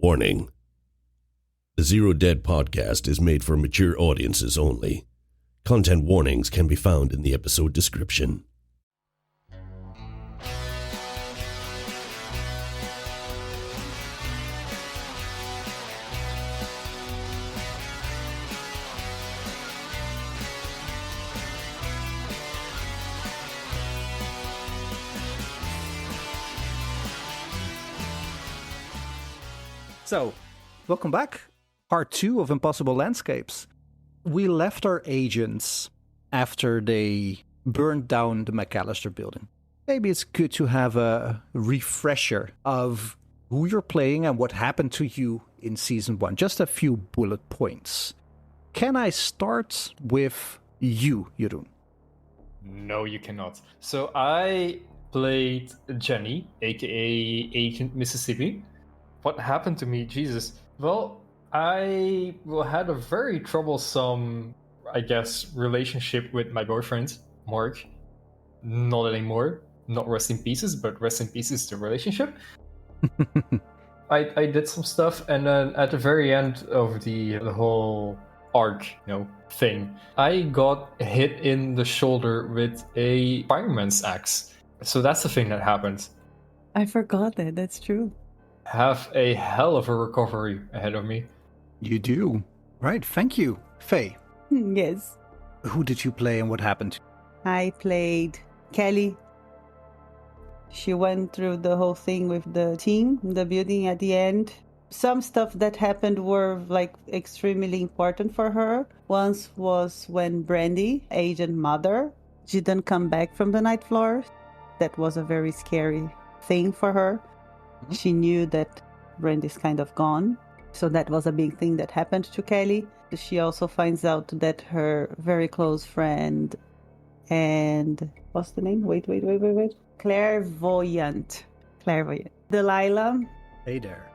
Warning. The Zero Dead podcast is made for mature audiences only. Content warnings can be found in the episode description. So, welcome back. Part 2 of Impossible Landscapes. We left our agents after they burned down the McAllister building. Maybe it's good to have a refresher of who you're playing and what happened to you in Season 1. Just a few bullet points. Can I start with you, Jeroen? No, you cannot. So I played Jenny, aka Agent Mississippi. What happened to me? Jesus. Well, I had a very troublesome, I guess, relationship with my boyfriend, Mark. Not anymore. Not rest in pieces, but rest in pieces the relationship. I did some stuff, and then at the very end of the whole arc, thing, I got hit in the shoulder with a fireman's axe. So that's the thing that happened. I forgot that. That's true. Have a hell of a recovery ahead of me. You do. Right, thank you. Faye, Yes. who did you play and what happened? I played Kelly. She went through the whole thing with the team, the building at the end. Some stuff that happened were extremely important for her. Once was when Brandy, agent mother, didn't come back from the night floor. That was a very scary thing for her. Mm-hmm. She knew that Brandy's kind of gone. So that was a big thing that happened to Kelly. She also finds out that her very close friend and... what's the name? Wait. Clairvoyant. Delilah. Hey there.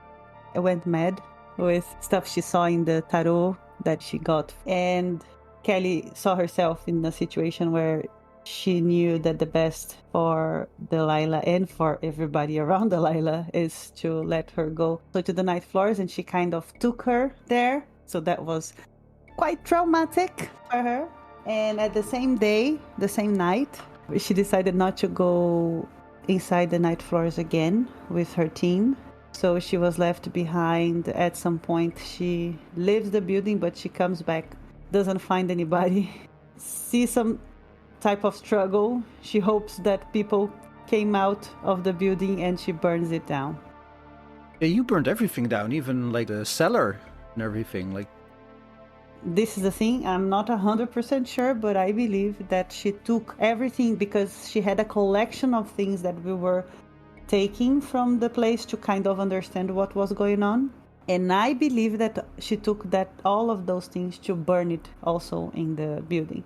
Went mad with stuff she saw in the tarot that she got. And Kelly saw herself in a situation where she knew that the best for Delilah and for everybody around Delilah is to let her go to the night floors, and she kind of took her there. So that was quite traumatic for her. And at the same day, the same night, she decided not to go inside the night floors again with her team. So she was left behind. At some point, she leaves the building, but she comes back, doesn't find anybody, sees some type of struggle. She hopes that people came out of the building, and she burns it down. Yeah, you burned everything down, even the cellar and everything. This is the thing, I'm not 100% sure, but I believe that she took everything because she had a collection of things that we were taking from the place to kind of understand what was going on. And I believe that she took all of those things to burn it also in the building.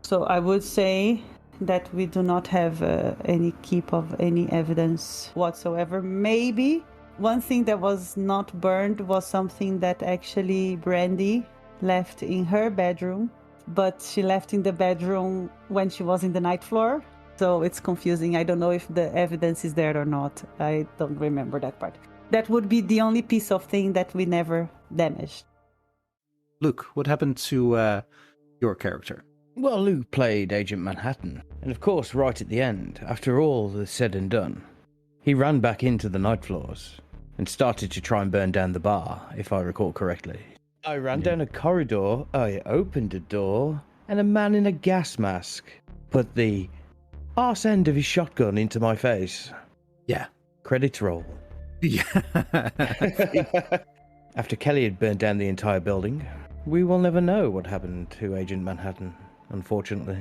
So I would say that we do not have any keep of any evidence whatsoever. Maybe one thing that was not burned was something that actually Brandy left in her bedroom, but she left in the bedroom when she was in the night floor. So it's confusing. I don't know if the evidence is there or not. I don't remember that part. That would be the only piece of thing that we never damaged. Luke, what happened to your character? Well, Luke played Agent Manhattan, and of course, right at the end, after all is said and done, he ran back into the night floors and started to try and burn down the bar, if I recall correctly. I ran down a corridor, I opened a door, and a man in a gas mask put the arse end of his shotgun into my face. Yeah. Credits roll. Yeah. After Kelly had burned down the entire building, we will never know what happened to Agent Manhattan, unfortunately.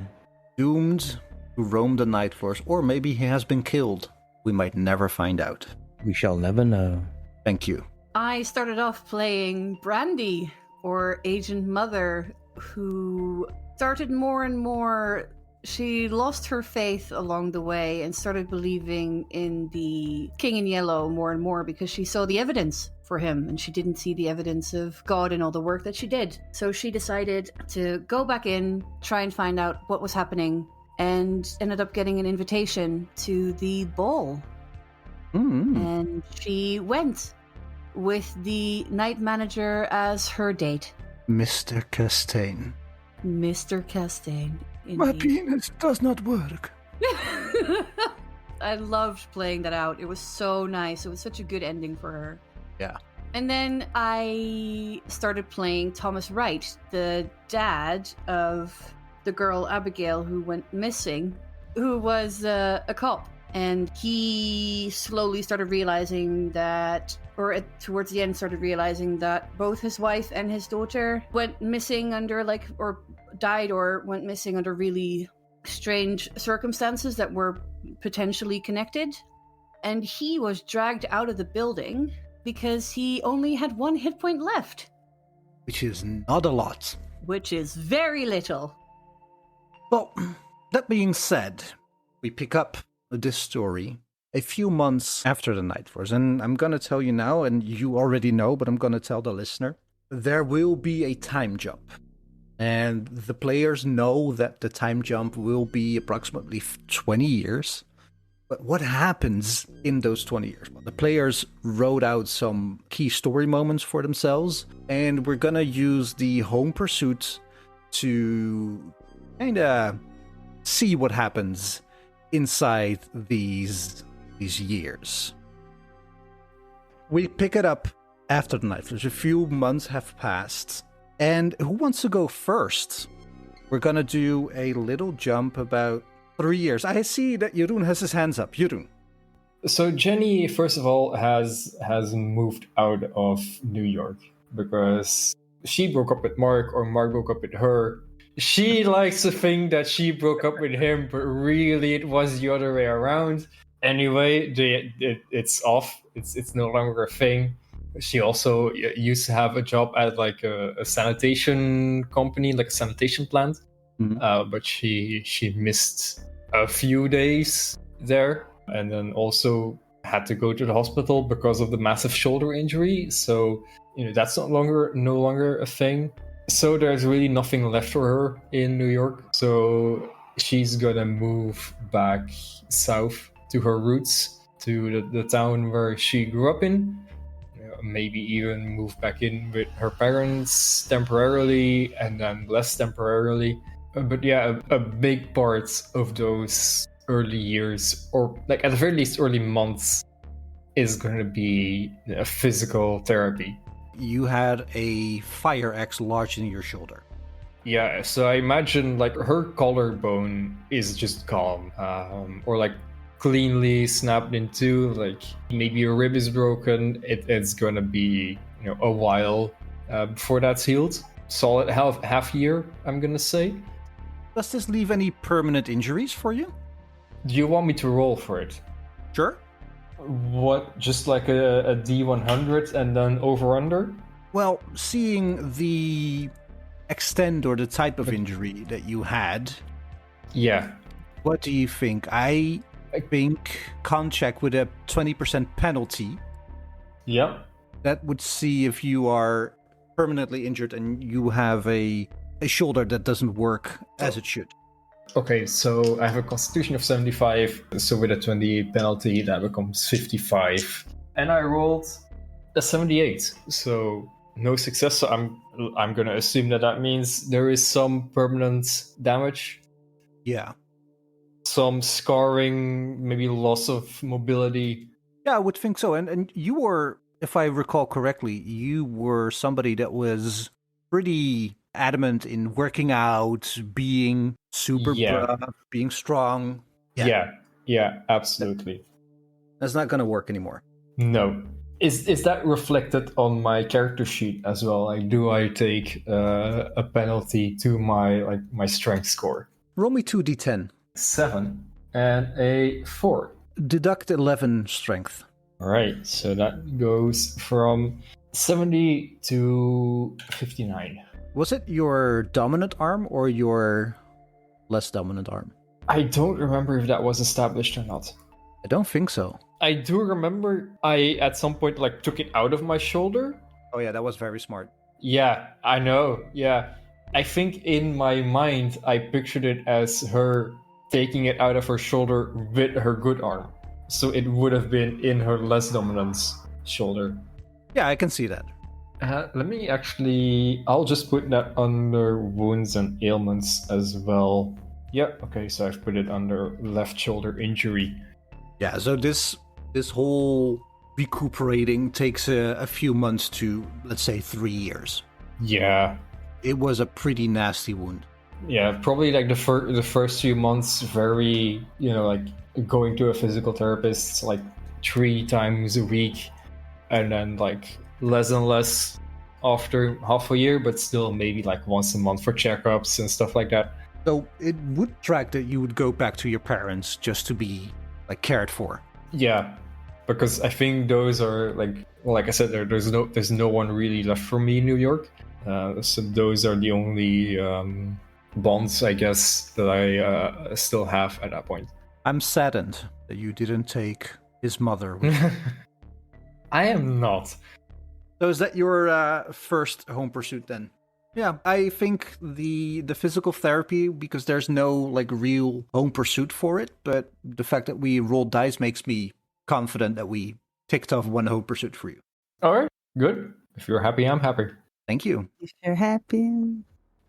Doomed to roam the night floors, or maybe he has been killed. We might never find out. We shall never know. Thank you. I started off playing Brandy, or Agent Mother, who started more and more... She lost her faith along the way and started believing in the King in Yellow more and more because she saw the evidence for him and she didn't see the evidence of God and all the work that she did. So she decided to go back in, try and find out what was happening, and ended up getting an invitation to the ball. Mm-hmm. And she went. with the night manager as her date. Mr. Castaigne. Mr. Castaigne. My Indeed. penis does not work. I loved playing that out. It was so nice. It was such a good ending for her. Yeah. And then I started playing Thomas Wright, the dad of the girl Abigail who went missing, who was a cop. And he slowly started realizing that, towards the end, started realizing that both his wife and his daughter went missing under, or died or went missing under really strange circumstances that were potentially connected. And he was dragged out of the building because he only had 1 hit point left. Which is not a lot. Which is very little. Well, that being said, we pick up this story a few months after the Night Force. And I'm going to tell you now, and you already know, but I'm going to tell the listener, there will be a time jump. And the players know that the time jump will be approximately 20 years. But what happens in those 20 years? Well, the players wrote out some key story moments for themselves, and we're going to use the home pursuit to kind of see what happens inside these years. We pick it up after the Night Force. A few months have passed, and who wants to go first? We're going to do a little jump about 3 years. I see that Jeroen has his hands up. Jeroen. So Jenny, first of all, has moved out of New York because she broke up with Mark, or Mark broke up with her. She likes to think that she broke up with him, but really it was the other way around. Anyway, it's off. It's no longer a thing. She also used to have a job at a sanitation company, like a sanitation plant. Mm-hmm. But she missed a few days there, and then also had to go to the hospital because of the massive shoulder injury. So that's no longer a thing. So there's really nothing left for her in New York. So she's gonna move back south to her roots, to the town where she grew up in. Maybe even move back in with her parents temporarily, and then less temporarily. But yeah, a big part of those early years, or at the very least early months, is going to be physical therapy. You had a fire axe lodged in your shoulder. Yeah, so I imagine her collarbone is just gone, or cleanly snapped in two. Maybe a rib is broken. It's going to be a while before that's healed. Solid half year, I'm going to say. Does this leave any permanent injuries for you? Do you want me to roll for it? Sure. What, just like a D100 and then over-under? Well, seeing the extent or the type of injury that you had... Yeah. What do you think? I think con check with a 20% penalty. Yeah. That would see if you are permanently injured and you have a shoulder that doesn't work as it should. Okay, so I have a constitution of 75, so with a 20 penalty, that becomes 55. And I rolled a 78, so no success. So I'm gonna assume that means there is some permanent damage. Yeah. Some scarring, maybe loss of mobility. Yeah, I would think so. And you were, if I recall correctly, you were somebody that was pretty adamant in working out, being super buff, being strong. Yeah, absolutely. That's not going to work anymore. No. Is that reflected on my character sheet as well? Do I take a penalty to my strength score? Roll me 2d10. 7 and a 4. Deduct 11 strength. All right, so that goes from 70 to 59. Was it your dominant arm or your less dominant arm? I don't remember if that was established or not. I don't think so. I do remember I, at some point, took it out of my shoulder. Oh yeah, that was very smart. Yeah, I know, yeah. I think in my mind, I pictured it as her taking it out of her shoulder with her good arm. So it would have been in her less dominant shoulder. Yeah, I can see that. Let me actually... I'll just put that under wounds and ailments as well. Yeah, okay, so I've put it under left shoulder injury. Yeah, so this whole recuperating takes a few months to, let's say, 3 years. Yeah. It was a pretty nasty wound. Yeah, probably like the first few months, very, like going to a physical therapist like 3 times a week, and then like less and less after half a year, but still maybe like once a month for checkups and stuff like that. So it would track that you would go back to your parents just to be like cared for. Yeah, because I think those are like I said, there's no one really left for me in New York. So those are the only bonds, I guess, that I still have at that point. I'm saddened that you didn't take his mother with you. I am not. So is that your first home pursuit then? Yeah, I think the physical therapy, because there's no like real home pursuit for it, but the fact that we rolled dice makes me confident that we ticked off one home pursuit for you. All right, good. If you're happy, I'm happy. Thank you. If you're happy.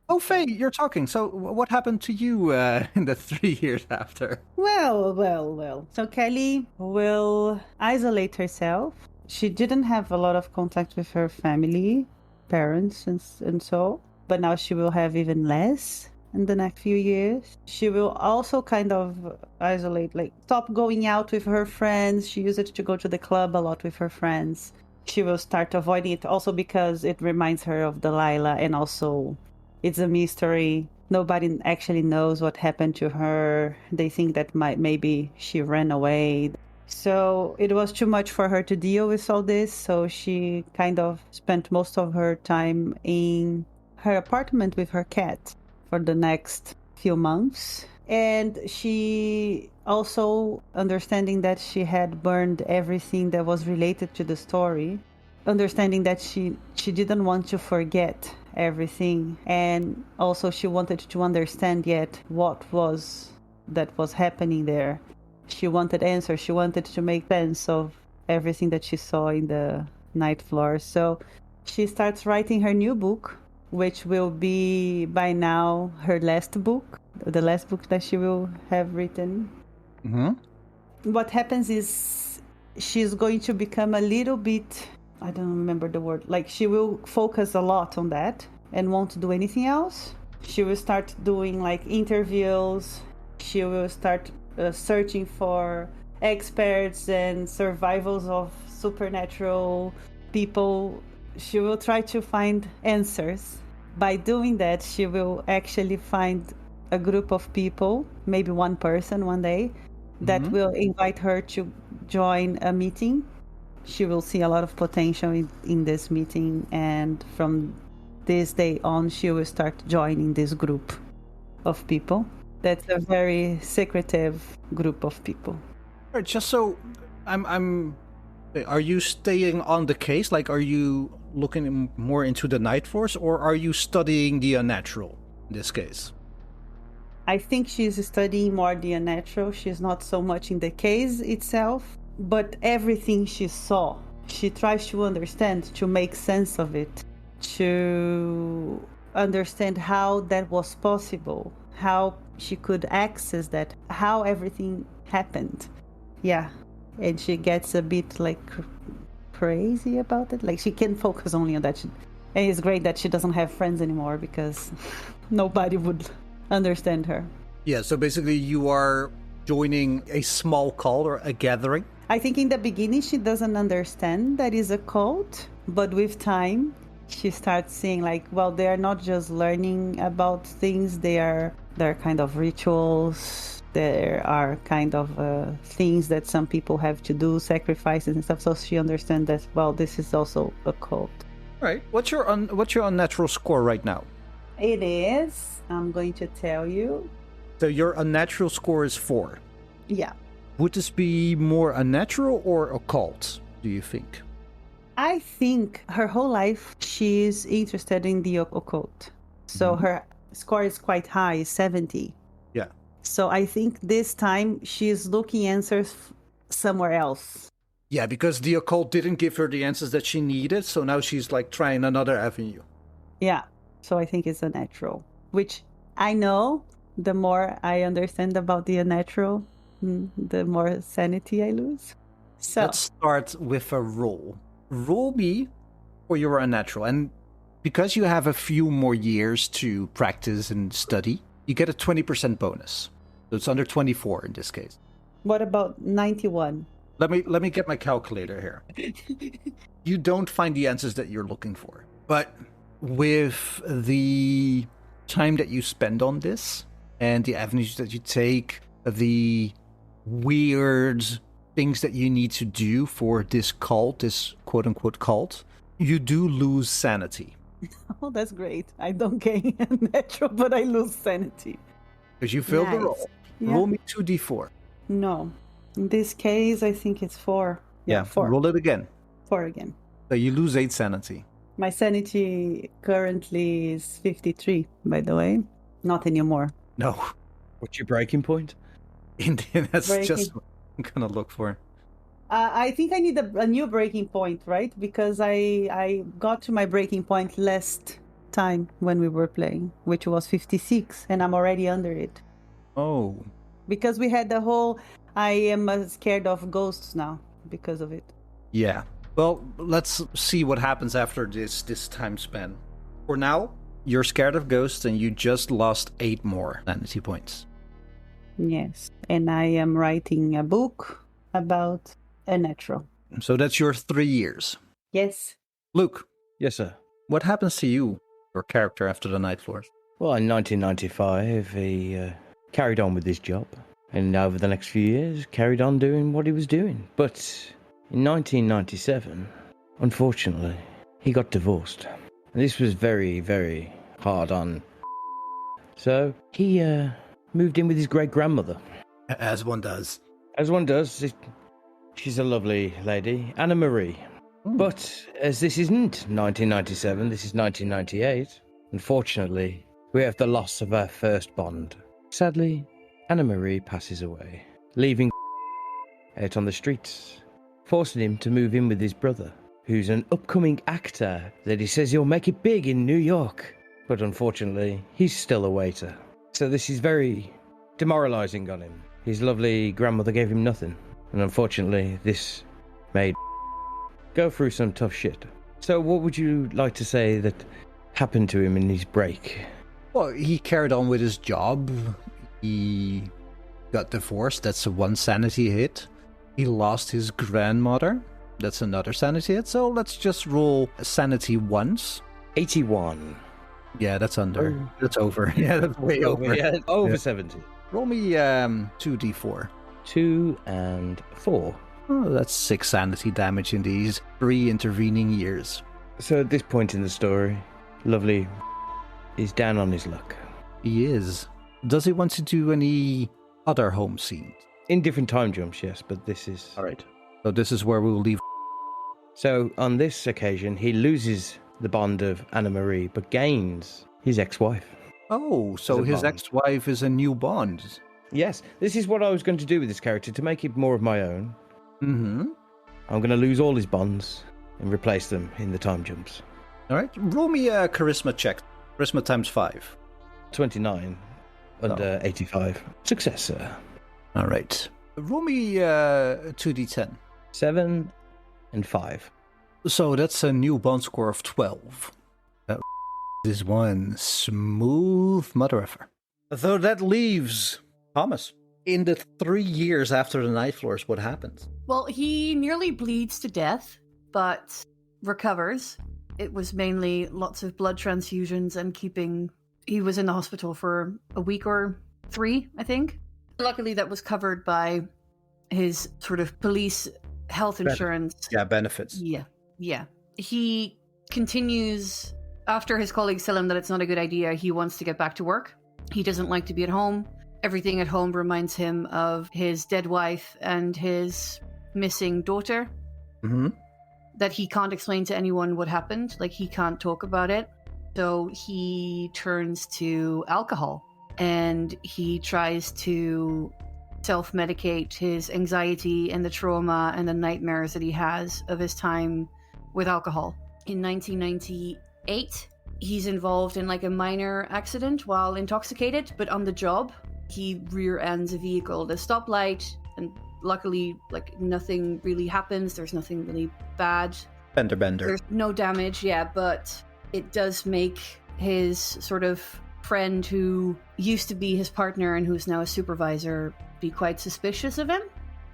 Oh, Faye, you're talking. So what happened to you in the 3 years after? Well. So Kelly will isolate herself. She didn't have a lot of contact with her family, parents, and so, but now she will have even less in the next few years. She will also kind of isolate, like stop going out with her friends. She used to go to the club a lot with her friends. She will start avoiding it also because it reminds her of Delilah, and also it's a mystery. Nobody actually knows what happened to her. They think that maybe she ran away. So it was too much for her to deal with all this. So she kind of spent most of her time in her apartment with her cat for the next few months. And she also, understanding that she had burned everything that was related to the story, understanding that she didn't want to forget everything, and also she wanted to understand yet what was happening there. She wanted answers. She wanted to make sense of everything that she saw in the night floor. So she starts writing her new book, which will be by now her last book, the last book that she will have written. Mm-hmm. What happens is she's going to become a little bit, I don't remember the word, like she will focus a lot on that and won't do anything else. She will start doing like interviews. She will start searching for experts and survivals of supernatural people. She will try to find answers. By doing that, she will actually find a group of people, maybe one person one day, that will invite her to join a meeting. She will see a lot of potential in this meeting, and from this day on, she will start joining this group of people. That's a very secretive group of people. All right, just so are you staying on the case? Like, are you looking more into the night force, or are you studying the unnatural in this case? I think she's studying more the unnatural. She's not so much in the case itself, but everything she saw, she tries to understand, to make sense of it, to understand how that was possible, how she could access that, how everything happened. Yeah. And she gets a bit like crazy about it. Like she can focus only on that. And it's great that she doesn't have friends anymore because nobody would understand her. Yeah, so basically you are joining a small cult or a gathering. I think in the beginning she doesn't understand that is a cult, but with time she starts seeing like, well, they are not just learning about things, they're kind of rituals, there are kind of things that some people have to do, sacrifices and stuff. So she understands that, well, this is also a cult. All right. What's your unnatural score right now? It is, I'm going to tell you. So your unnatural score is 4. Yeah. Would this be more unnatural or occult, do you think? I think her whole life she's interested in the occult. So her score is quite high, 70. Yeah. So I think this time she's looking answers somewhere else. Yeah, because the occult didn't give her the answers that she needed, so now she's like trying another avenue. Yeah, so I think it's unnatural, which I know the more I understand about the unnatural, the more sanity I lose. So Let's start with a roll. Roll me for your unnatural. And because you have a few more years to practice and study, you get a 20% bonus. So it's under 24 in this case. what about 91? Let me get my calculator here. You don't find the answers that you're looking for. But with the time that you spend on this and the avenues that you take, the weird things that you need to do for this cult, this quote-unquote cult, you do lose sanity. Oh, that's great. I don't gain natural, but I lose sanity. Because you failed the Nice. roll. Yeah. Roll me 2d4. No. In this case, I think it's 4. Yeah, 4. Roll it again. 4 again. So you lose 8 sanity. My sanity currently is 53, by the way. Not anymore. No. What's your breaking point? Indeed, that's Breaking. just what I'm gonna look for. I think I need a new breaking point, right? Because I got to my breaking point last time when we were playing, which was 56, and I'm already under it. Oh. Because we had the whole, I am scared of ghosts now because of it. Yeah. Well, let's see what happens after this time span. For now, you're scared of ghosts and you just lost 8 more sanity points. Yes. And I am writing a book about unnatural. So that's your 3 years. Yes. Luke, Yes, sir. what happens to you, your character, after the Night Floors? Well, in 1995, he carried on with his job, and over the next few years, carried on doing what he was doing. But in 1997, unfortunately, he got divorced. And this was very, very hard on. So he moved in with his great-grandmother. As one does. As one does. She's a lovely lady, Anna Marie. But as this isn't 1997, this is 1998, unfortunately, we have the loss of our first bond. Sadly, Anna Marie passes away, leaving out on the streets, forcing him to move in with his brother, who's an upcoming actor that he says he'll make it big in New York. But unfortunately, he's still a waiter. So this is very demoralizing on him. His lovely grandmother gave him nothing. And unfortunately, this made go through some tough shit. So what would you like to say that happened to him in his break? Well, he carried on with his job. He got divorced. That's a 1 sanity hit. He lost his grandmother. That's another sanity hit. So let's just roll sanity once. 81. Yeah, that's under. Oh. That's over. Yeah, that's way over. Yeah, over Yeah. 70. Roll me 2d4. 2 and 4. Oh, that's 6 sanity damage in these 3 intervening years. So at this point in the story, lovely is down on his luck. He is. Does he want to do any other home scenes? In different time jumps, yes, but this is... Alright. So this is where we will leave. So on this occasion, he loses the bond of Anna Marie, but gains his ex-wife. Oh, so As a his bond. ex-wife is a new bond. Yes, this is what I was going to do with this character, to make it more of my own. Mm-hmm. I'm going to lose all his bonds and replace them in the time jumps. Alright, roll me a charisma check. Charisma times 5. 29 under 85. Success, sir. Alright. Roll me 2d10. 7 and 5. So that's a new bond score of 12. That is one smooth mother effer. So that leaves Thomas. In the 3 years after the Night Floors, what happens? Well, he nearly bleeds to death, but recovers. It was mainly lots of blood transfusions and keeping... He was in the hospital for a week or 3, I think. Luckily, that was covered by his sort of police health insurance. Yeah, benefits. Yeah. He continues, after his colleagues tell him that it's not a good idea, he wants to get back to work. He doesn't like to be at home. Everything at home reminds him of his dead wife and his missing daughter. Mm-hmm. That he can't explain to anyone what happened. Like, he can't talk about it. So he turns to alcohol. And he tries to self-medicate his anxiety and the trauma and the nightmares that he has of his time with alcohol. In 1998, he's involved in like a minor accident while intoxicated, but on the job, he rear ends a vehicle at a stoplight, and luckily, like, nothing really happens. There's nothing really bad. Bender. There's no damage, yeah, but it does make his sort of friend who used to be his partner and who's now a supervisor be quite suspicious of him.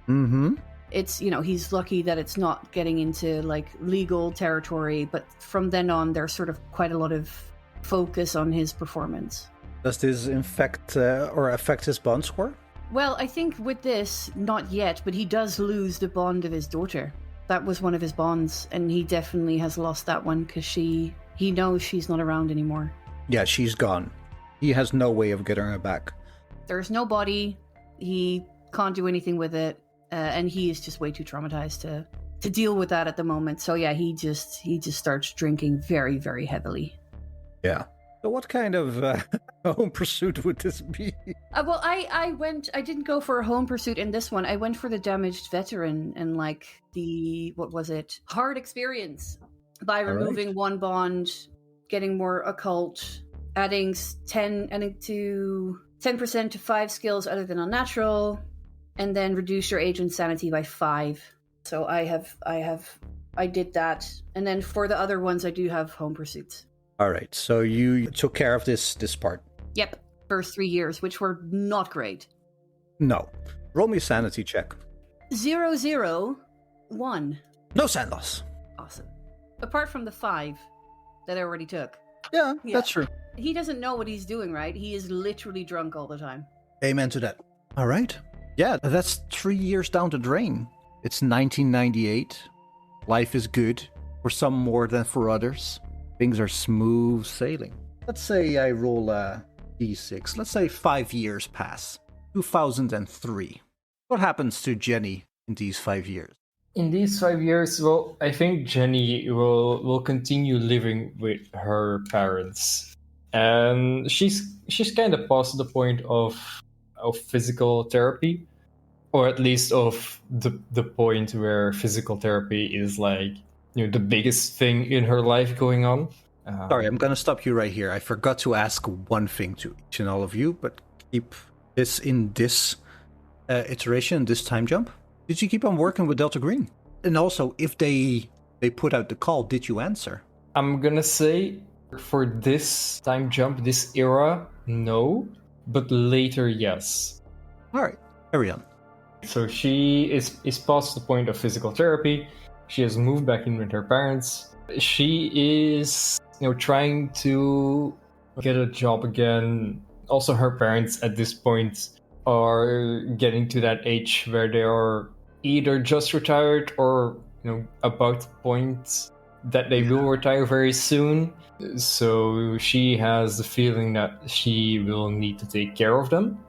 Mm-hmm. It's, he's lucky that it's not getting into like legal territory, but from then on there's sort of quite a lot of focus on his performance. Does this affect his bond score? Well, I think with this, not yet, but he does lose the bond of his daughter. That was one of his bonds, and he definitely has lost that one because he knows she's not around anymore. Yeah, she's gone. He has no way of getting her back. There's no body. He can't do anything with it, and he is just way too traumatized to deal with that at the moment. So yeah, he just starts drinking very, very heavily. Yeah. So what kind of home pursuit would this be? Well, I didn't go for a home pursuit in this one. I went for the damaged veteran and like the, hard experience by removing one bond, getting more occult, adding 10% to 5 skills other than unnatural, and then reduce your agent sanity by 5. So I did that. And then for the other ones, I do have home pursuits. All right, so you took care of this part. Yep, first 3 years, which were not great. No. Roll me a sanity check. 001. No sand loss. Awesome. Apart from the 5 that I already took. Yeah, that's true. He doesn't know what he's doing, right? He is literally drunk all the time. Amen to that. All right. Yeah, that's 3 years down the drain. It's 1998. Life is good, for some more than for others. Things are smooth sailing. Let's say I roll a d6. Let's say 5 years pass. 2003. What happens to Jenny in these 5 years? In these 5 years, well, I think Jenny will continue living with her parents, and she's kind of past the point of physical therapy, or at least of the point where physical therapy is like the biggest thing in her life going on. Sorry, I'm going to stop you right here. I forgot to ask one thing to each and all of you, but keep this in this iteration, this time jump. Did you keep on working with Delta Green? And also, if they put out the call, did you answer? I'm going to say for this time jump, this era, no, but later, yes. All right, carry on. So she is past the point of physical therapy. She has moved back in with her parents. She is, trying to get a job again. Also, her parents at this point are getting to that age where they are either just retired or, about the point that they will retire very soon. So she has the feeling that she will need to take care of them.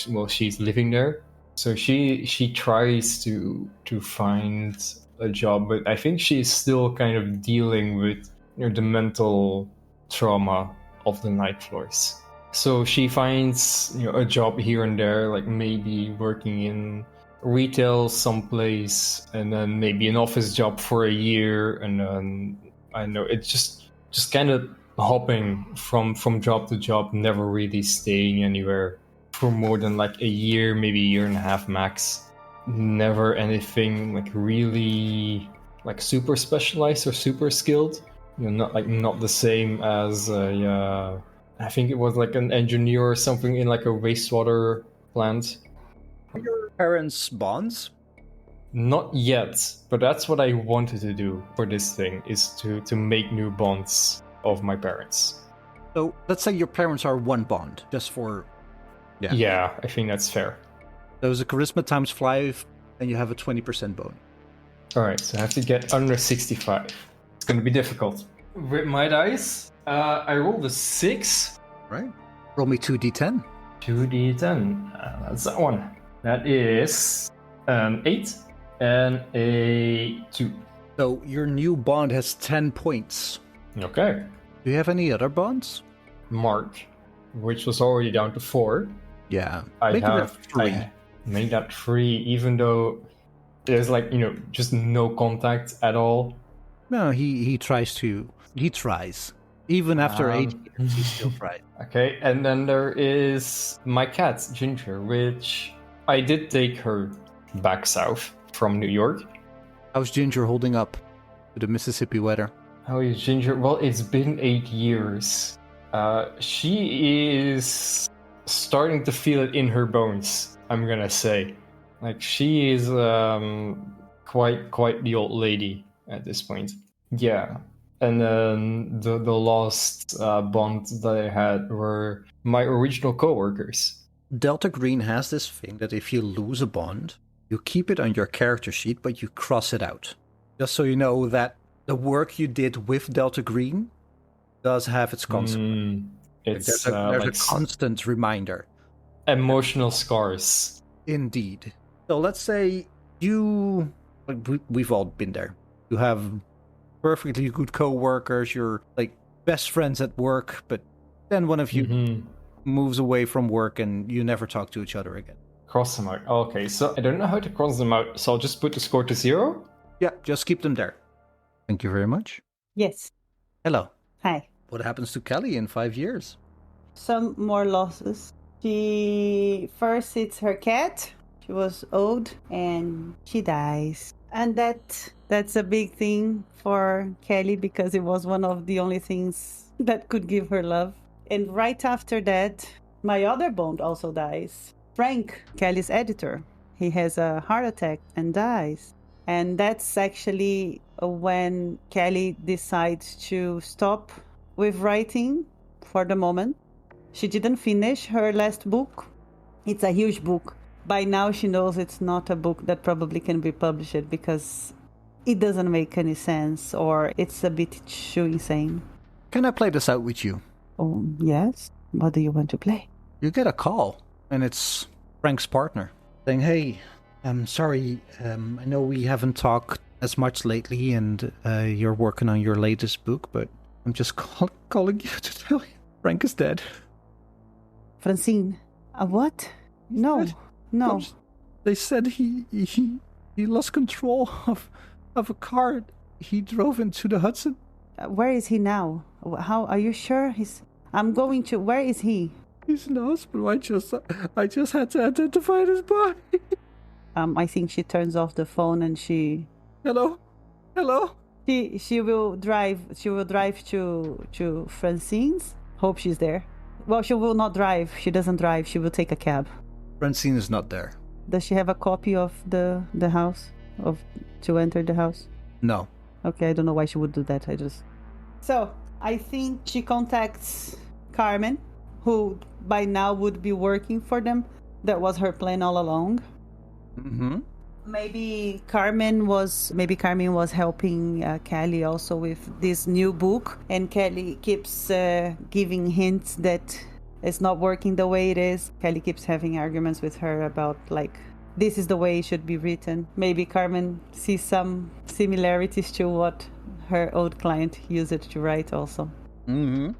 Well, she's living there. So she tries to find a job, but I think she's still kind of dealing with the mental trauma of the night floors. So she finds a job here and there, like maybe working in retail someplace, and then maybe an office job for a year, and then I know it's just kind of hopping from job to job, never really staying anywhere for more than like a year, maybe a year and a half max. Never anything like really like super specialized or super skilled. Not the same as I think it was like an engineer or something in like a wastewater plant. Are your parents bonds? Not yet, but that's what I wanted to do for this thing, is to make new bonds of my parents. So let's say your parents are one bond, just for... Yeah, I think that's fair. There's a charisma times 5, and you have a 20% bonus. Alright, so I have to get under 65. It's going to be difficult. With my dice, I rolled a 6. Right. Roll me 2d10. 2d10. That's that one. That is an 8 and a 2. So your new bond has 10 points. Okay. Do you have any other bonds? Mark, which was already down to 4. Yeah. I Make it have 3. make that 3, even though there's like, just no contact at all? No, he tries. Even after 8 Um, years, he still tries. Okay, and then there is my cat, Ginger, which I did take her back south from New York. How's Ginger holding up to the Mississippi weather? How is Ginger? Well, it's been 8 years. She is starting to feel it in her bones, I'm gonna say. Like, she is quite the old lady at this point. Yeah. And then the last bond that I had were my original coworkers. Delta Green has this thing that if you lose a bond, you keep it on your character sheet, but you cross it out. Just so you know that the work you did with Delta Green does have its consequence. It's There's like a constant reminder. emotional scars. Indeed. So let's say we've all been there. You have perfectly good co-workers, you're like best friends at work, but then one of you moves away from work and you never talk to each other again. Cross them out. Okay, so I don't know how to cross them out, so I'll just put the score to 0. Yeah, just keep them there. Thank you very much. Yes. Hello. Hi. What happens to Kelly in 5 years? Some more losses. First it's her cat. She was old and she dies. And that's a big thing for Kelly because it was one of the only things that could give her love. And right after that, my other bond also dies. Frank, Kelly's editor, he has a heart attack and dies. And that's actually when Kelly decides to stop with writing for the moment. She didn't finish her last book. It's a huge book. By now she knows it's not a book that probably can be published because it doesn't make any sense or it's a bit too insane. Can I play this out with you? Oh, yes? What do you want to play? You get a call, and it's Frank's partner, saying, hey, I'm sorry, I know we haven't talked as much lately, and you're working on your latest book, but I'm just calling you to tell you Frank is dead. Francine, what? No, no. They said he lost control of a car he drove into the Hudson. Where is he now? How are you sure I'm going to... Where is he? He's in the hospital. I just had to identify his body. I think she turns off the phone and she... Hello? She will drive to Francine's. Hope she's there. Well, she will not drive. She doesn't drive. She will take a cab. Francine is not there. Does she have a copy of the house to enter the house? No. Okay, I don't know why she would do that. So I think she contacts Carmen, who by now would be working for them. That was her plan all along. Mm-hmm. Maybe Carmen was helping Kelly also with this new book, and Kelly keeps giving hints that it's not working the way it is. Kelly keeps having arguments with her about like this is the way it should be written. Maybe Carmen sees some similarities to what her old client used it to write also. Mm-hmm.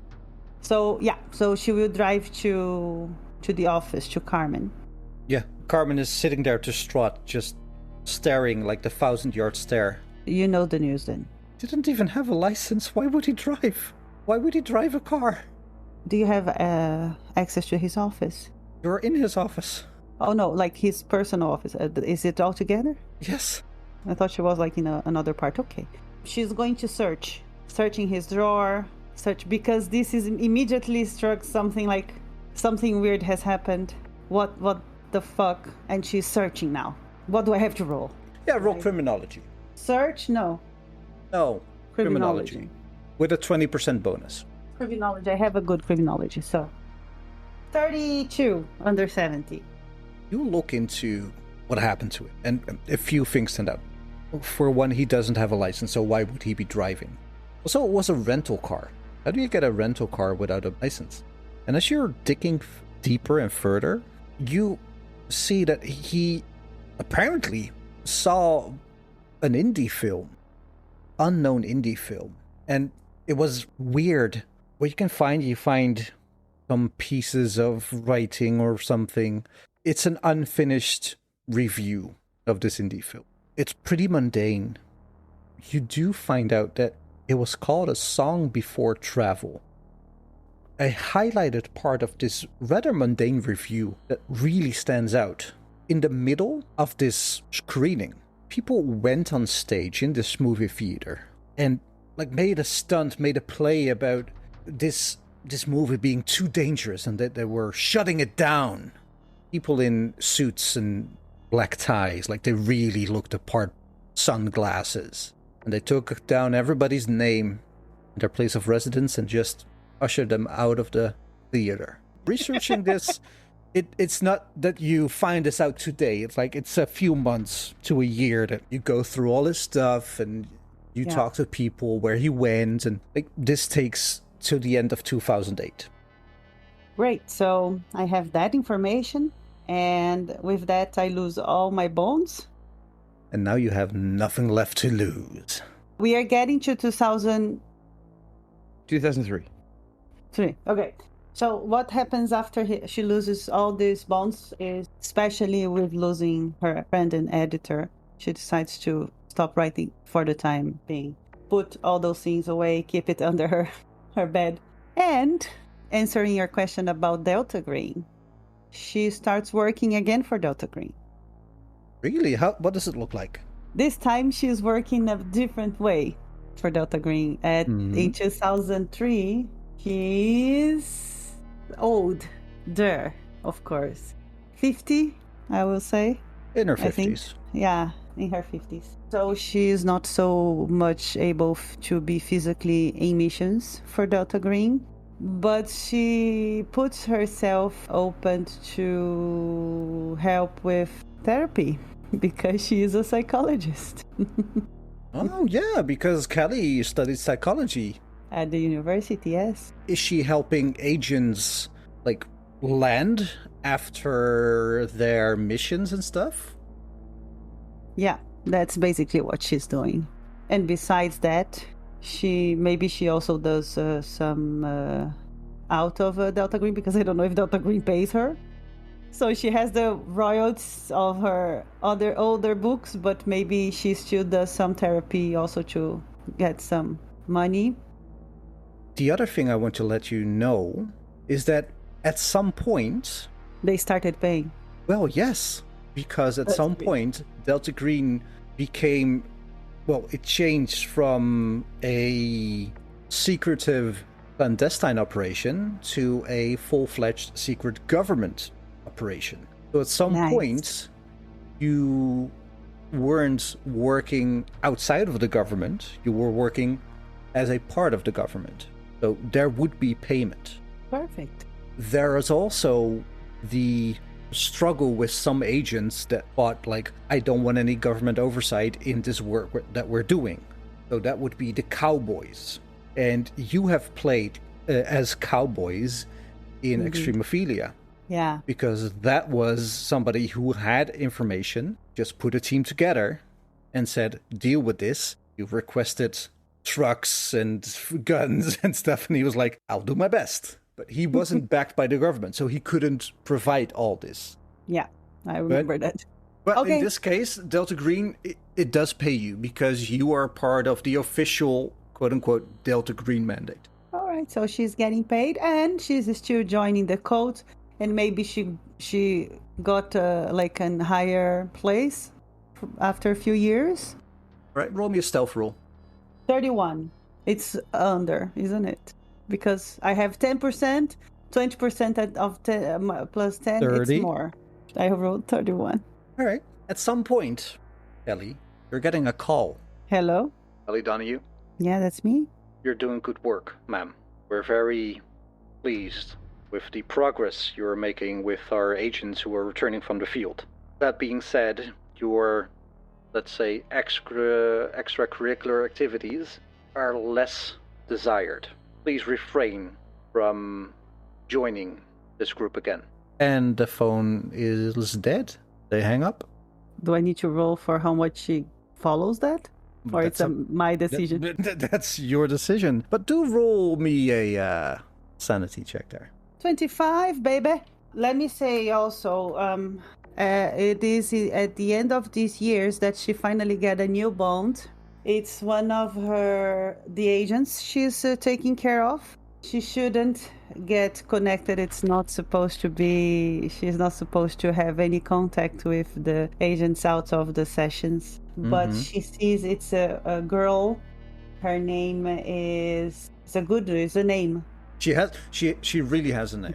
So she will drive to the office to Carmen. Yeah, Carmen is sitting there distraught, just staring like the 1,000-yard stare. You know the news then. Didn't even have a license. Why would he drive? Why would he drive a car? Do you have access to his office? You're in his office. Oh no, like his personal office. Is it all together? Yes. I thought she was like in another part. Okay. She's going to searching his drawer, because this is immediately struck something like something weird has happened. What the fuck? And she's searching now. What do I have to roll? Yeah, roll criminology. Search? No. No. Criminology. With a 20% bonus. Criminology. I have a good criminology, so 32 under 70. You look into what happened to him, and a few things stand out. For one, he doesn't have a license, so why would he be driving? Also, it was a rental car. How do you get a rental car without a license? And as you're digging deeper and further, you see that he apparently saw an indie film, unknown indie film, and it was weird. What you find some pieces of writing or something, It's an unfinished review of this indie film. It's pretty mundane. You do find out that it was called A Song Before Travel. A highlighted part of this rather mundane review that really stands out. In the middle of this screening, people went on stage in this movie theater and made a stunt, made a play about this movie being too dangerous and that they were shutting it down. People in suits and black ties, they really looked the part, sunglasses. And they took down everybody's name and their place of residence and just ushered them out of the theater. Researching this, it's not that you find this out today. It's a few months to a year that you go through all this stuff and you talk to people where he went, and this takes to the end of 2008. Great. So I have that information, and with that I lose all my bones. And now you have nothing left to lose. We are getting to 2003. Okay. So what happens after she loses all these bones is, especially with losing her friend and editor, she decides to stop writing for the time being. Put all those things away, keep it under her bed. And answering your question about Delta Green, she starts working again for Delta Green. Really? What does it look like? This time she's working a different way for Delta Green. In 2003, she's older, of course. 50, I will say. In her 50s. I think. Yeah, in her 50s. So she's not so much able to be physically in missions for Delta Green, but she puts herself open to help with therapy because she is a psychologist. Oh, yeah, because Kelly studied psychology. At the university, yes. Is she helping agents, land after their missions and stuff? Yeah, that's basically what she's doing. And besides that, she also does some out of Delta Green, because I don't know if Delta Green pays her. So she has the royalties of her other older books, but maybe she still does some therapy also to get some money. The other thing I want to let you know is that at some point... They started paying. Well, yes, because at some point, Delta Green became... Well, it changed from a secretive clandestine operation to a full-fledged secret government operation. So at some point, you weren't working outside of the government, you were working as a part of the government. So there would be payment. Perfect. There is also the struggle with some agents that thought, I don't want any government oversight in this work that we're doing. So that would be the cowboys. And you have played as cowboys in Extremophilia. Yeah. Because that was somebody who had information, just put a team together and said, deal with this. You've requested trucks and guns and stuff. And he was like, I'll do my best. But he wasn't backed by the government, so he couldn't provide all this. Yeah, I remember that. But in this case, Delta Green, it does pay you because you are part of the official, quote-unquote, Delta Green mandate. All right, so she's getting paid and she's still joining the cult. And maybe she got a higher place after a few years. Right, roll me a stealth roll. 31. It's under, isn't it? Because I have 10%, 20% of 10, plus 10, 30. It's more. I rolled 31. All right. At some point, Ellie, you're getting a call. Hello? Ellie Donahue? Yeah, that's me. You're doing good work, ma'am. We're very pleased with the progress you're making with our agents who are returning from the field. That being said, your, let's say, extracurricular activities are less desired. Please refrain from joining this group again. And the phone is dead. They hang up. Do I need to roll for how much she follows that? Or it's my decision? That's your decision. But do roll me a sanity check there. 25, baby. let me say also, it is at the end of these years that she finally get a new bond. It's one of the agents she's taking care of. She shouldn't get connected. It's not supposed to be. She's not supposed to have any contact with the agents out of the sessions. But she sees it's a girl. Her name is. It's a name. She really has a name.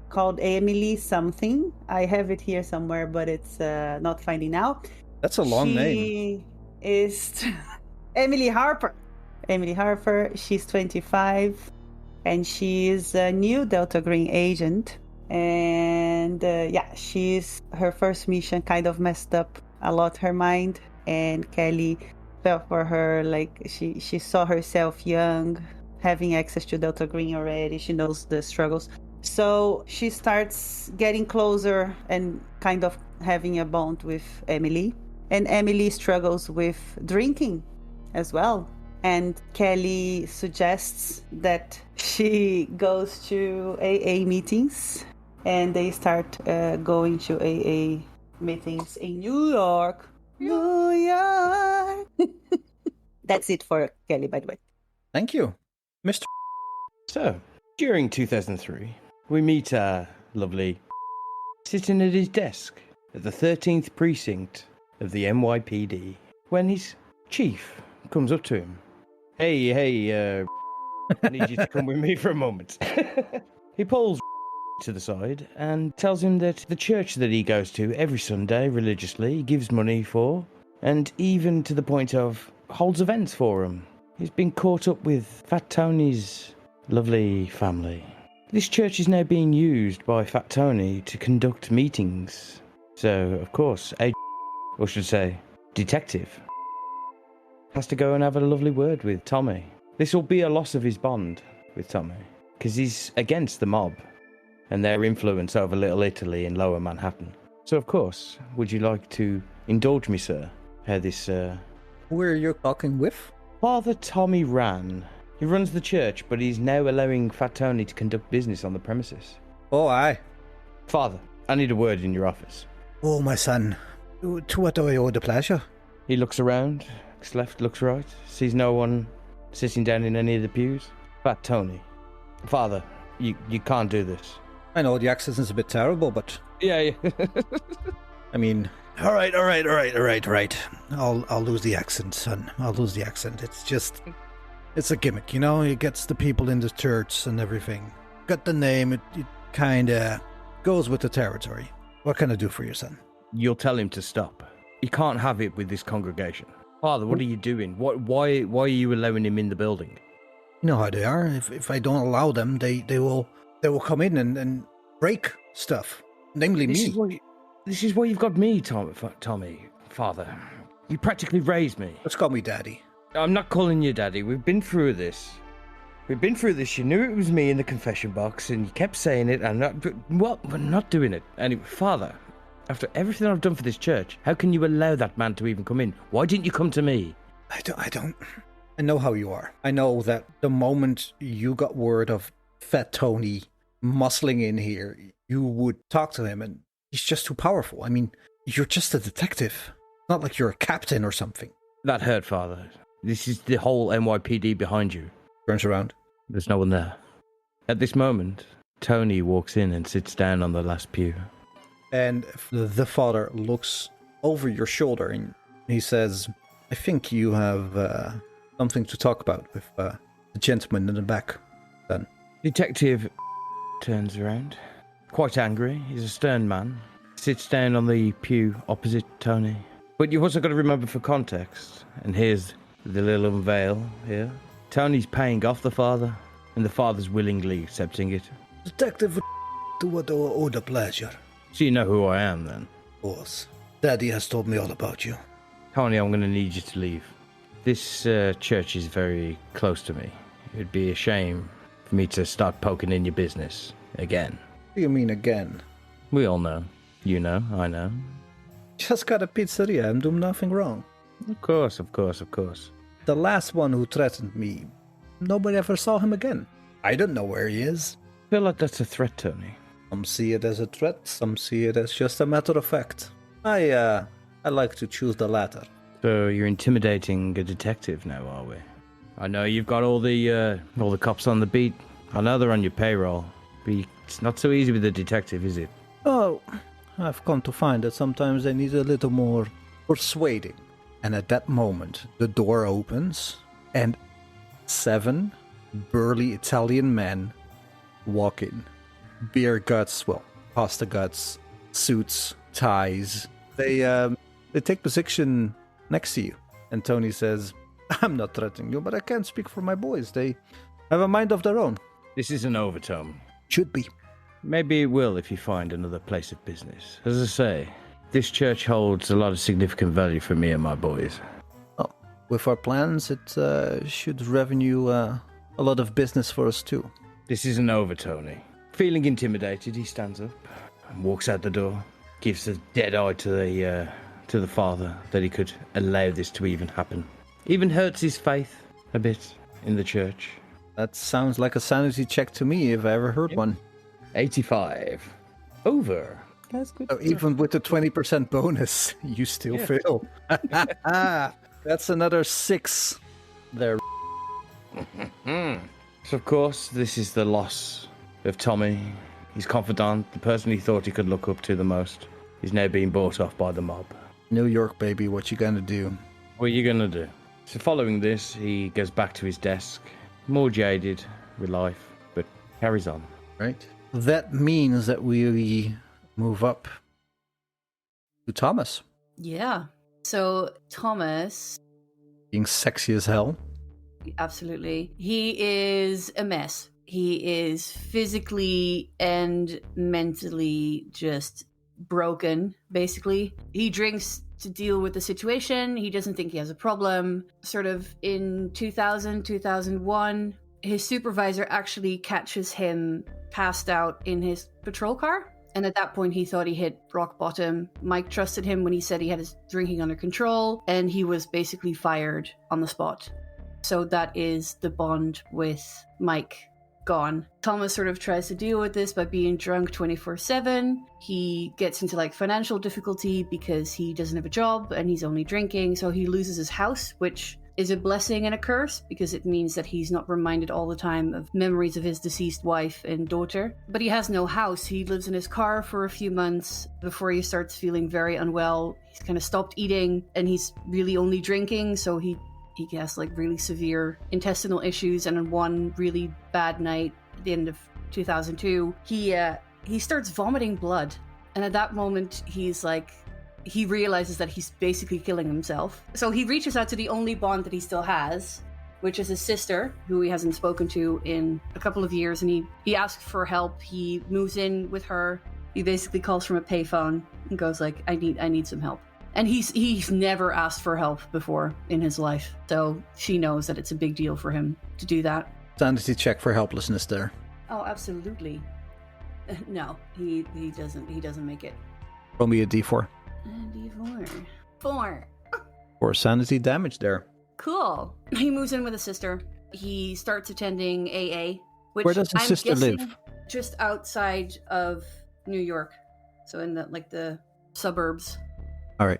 Called Emily something. I have it here somewhere, but it's not finding now. That's a long name. She is Emily Harper. Emily Harper. She's 25, and she is a new Delta Green agent. And her first mission kind of messed up a lot her mind. And Kelly felt for her, like she saw herself young, having access to Delta Green already. She knows the struggles. So she starts getting closer and kind of having a bond with Emily. And Emily struggles with drinking as well. And Kelly suggests that she goes to AA meetings. And they start going to AA meetings in New York. New York! That's it for Kelly, by the way. Thank you, Mr. So, during 2003, we meet our lovely sitting at his desk at the 13th precinct of the NYPD when his chief comes up to him. Hey, I need you to come with me for a moment. He pulls to the side and tells him that the church that he goes to every Sunday religiously, he gives money for, and even to the point of holds events for him. He's been caught up with Fat Tony's lovely family. This church is now being used by Fat Tony to conduct meetings. So, of course, or should say, detective, has to go and have a lovely word with Tommy. This will be a loss of his bond with Tommy, because he's against the mob and their influence over Little Italy in Lower Manhattan. So, of course, would you like to indulge me, sir? How this, Who are you talking with? Father Tommy Ran. He runs the church, but he's now allowing Fat Tony to conduct business on the premises. Oh, aye. Father, I need a word in your office. Oh, my son. To what do I owe the pleasure? He looks around, looks left, looks right, sees no one sitting down in any of the pews. Fat Tony. Father, you can't do this. I know the accent is a bit terrible, but... Yeah. I mean... All right. I'll lose the accent, son. I'll lose the accent. It's a gimmick, you know? It gets the people in the church and everything. Got the name, it kind of goes with the territory. What can I do for you, son? You'll tell him to stop. You can't have it with this congregation. Father, what are you doing? Why are you allowing him in the building? You know how they are. If I don't allow them, they will come in and break stuff. Namely me. This is why you've got me, Tommy, Father. You practically raised me. Let's call me Daddy. I'm not calling you Daddy. We've been through this. You knew it was me in the confession box, and you kept saying it, and we're not doing it. Anyway, Father, after everything I've done for this church, how can you allow that man to even come in? Why didn't you come to me? I don't. I know how you are. I know that the moment you got word of Fat Tony muscling in here, you would talk to him, and he's just too powerful. I mean, you're just a detective. Not like you're a captain or something. That hurt, Father. This is the whole NYPD behind you. Turns around. There's no one there. At this moment, Tony walks in and sits down on the last pew. And the father looks over your shoulder and he says, I think you have something to talk about with the gentleman in the back, then. Detective turns around, quite angry. He's a stern man. Sits down on the pew opposite Tony. But you've also got to remember for context, and here's the little unveil here. Tony's paying off the father, and the father's willingly accepting it. Detective, to what do I owe the pleasure? So you know who I am, then? Of course. Daddy has told me all about you. Tony, I'm going to need you to leave. This church is very close to me. It'd be a shame for me to start poking in your business again. What do you mean again? We all know. You know, I know. Just got a pizzeria. I'm doing nothing wrong. Of course. The last one who threatened me, nobody ever saw him again. I don't know where he is. I feel like that's a threat, Tony. Some see it as a threat, some see it as just a matter of fact. I like to choose the latter. So you're intimidating a detective now, are we? I know you've got all the cops on the beat. I know they're on your payroll, but it's not so easy with a detective, is it? Oh, I've come to find that sometimes they need a little more persuading. And at that moment, the door opens, and 7 burly Italian men walk in. Beer guts, well, pasta guts, suits, ties. They take position next to you. And Tony says, I'm not threatening you, but I can't speak for my boys. They have a mind of their own. This is an overtone. Should be. Maybe it will if you find another place of business. As I say, this church holds a lot of significant value for me and my boys. Oh, with our plans, it should revenue a lot of business for us too. This isn't over, Tony. Feeling intimidated, he stands up and walks out the door, gives a dead eye to the father that he could allow this to even happen. Even hurts his faith a bit in the church. That sounds like a sanity check to me, if I ever heard one. 85. Over. That's good. So even with the 20% bonus, you still fail. That's another 6 there. So, of course, this is the loss of Tommy, his confidant, the person he thought he could look up to the most. He's now being bought off by the mob. New York, baby, what you gonna do? What are you gonna do? So following this, he goes back to his desk, more jaded with life, but carries on. Right. That means that we move up to Thomas. Yeah. So Thomas, Being sexy as hell. absolutely. He is a mess. He is physically and mentally just broken, basically. He drinks to deal with the situation. He doesn't think he has a problem. Sort of in 2001, his supervisor actually catches him passed out in his patrol car. And at that point, he thought he hit rock bottom. Mike trusted him when he said he had his drinking under control, and he was basically fired on the spot. So that is the bond with Mike gone. Thomas sort of tries to deal with this by being drunk 24/7. He gets into financial difficulty because he doesn't have a job and he's only drinking. So he loses his house, which is a blessing and a curse because it means that he's not reminded all the time of memories of his deceased wife and daughter. But he has no house. He lives in his car for a few months before he starts feeling very unwell. He's kind of stopped eating and he's really only drinking. So he has really severe intestinal issues. And on one really bad night at the end of 2002, he starts vomiting blood. And at that moment, he realizes that he's basically killing himself. So he reaches out to the only bond that he still has, which is his sister, who he hasn't spoken to in a couple of years. And he asks for help. He moves in with her. He basically calls from a payphone and goes I need some help. And he's never asked for help before in his life. So she knows that it's a big deal for him to do that. Sanity check for helplessness there. Oh, absolutely. No, he doesn't make it. Roll me a d4. D4. 4. For sanity damage there. Cool. He moves in with his sister. He starts attending AA. Which Where does his sister live? Just outside of New York. So in the suburbs. All right.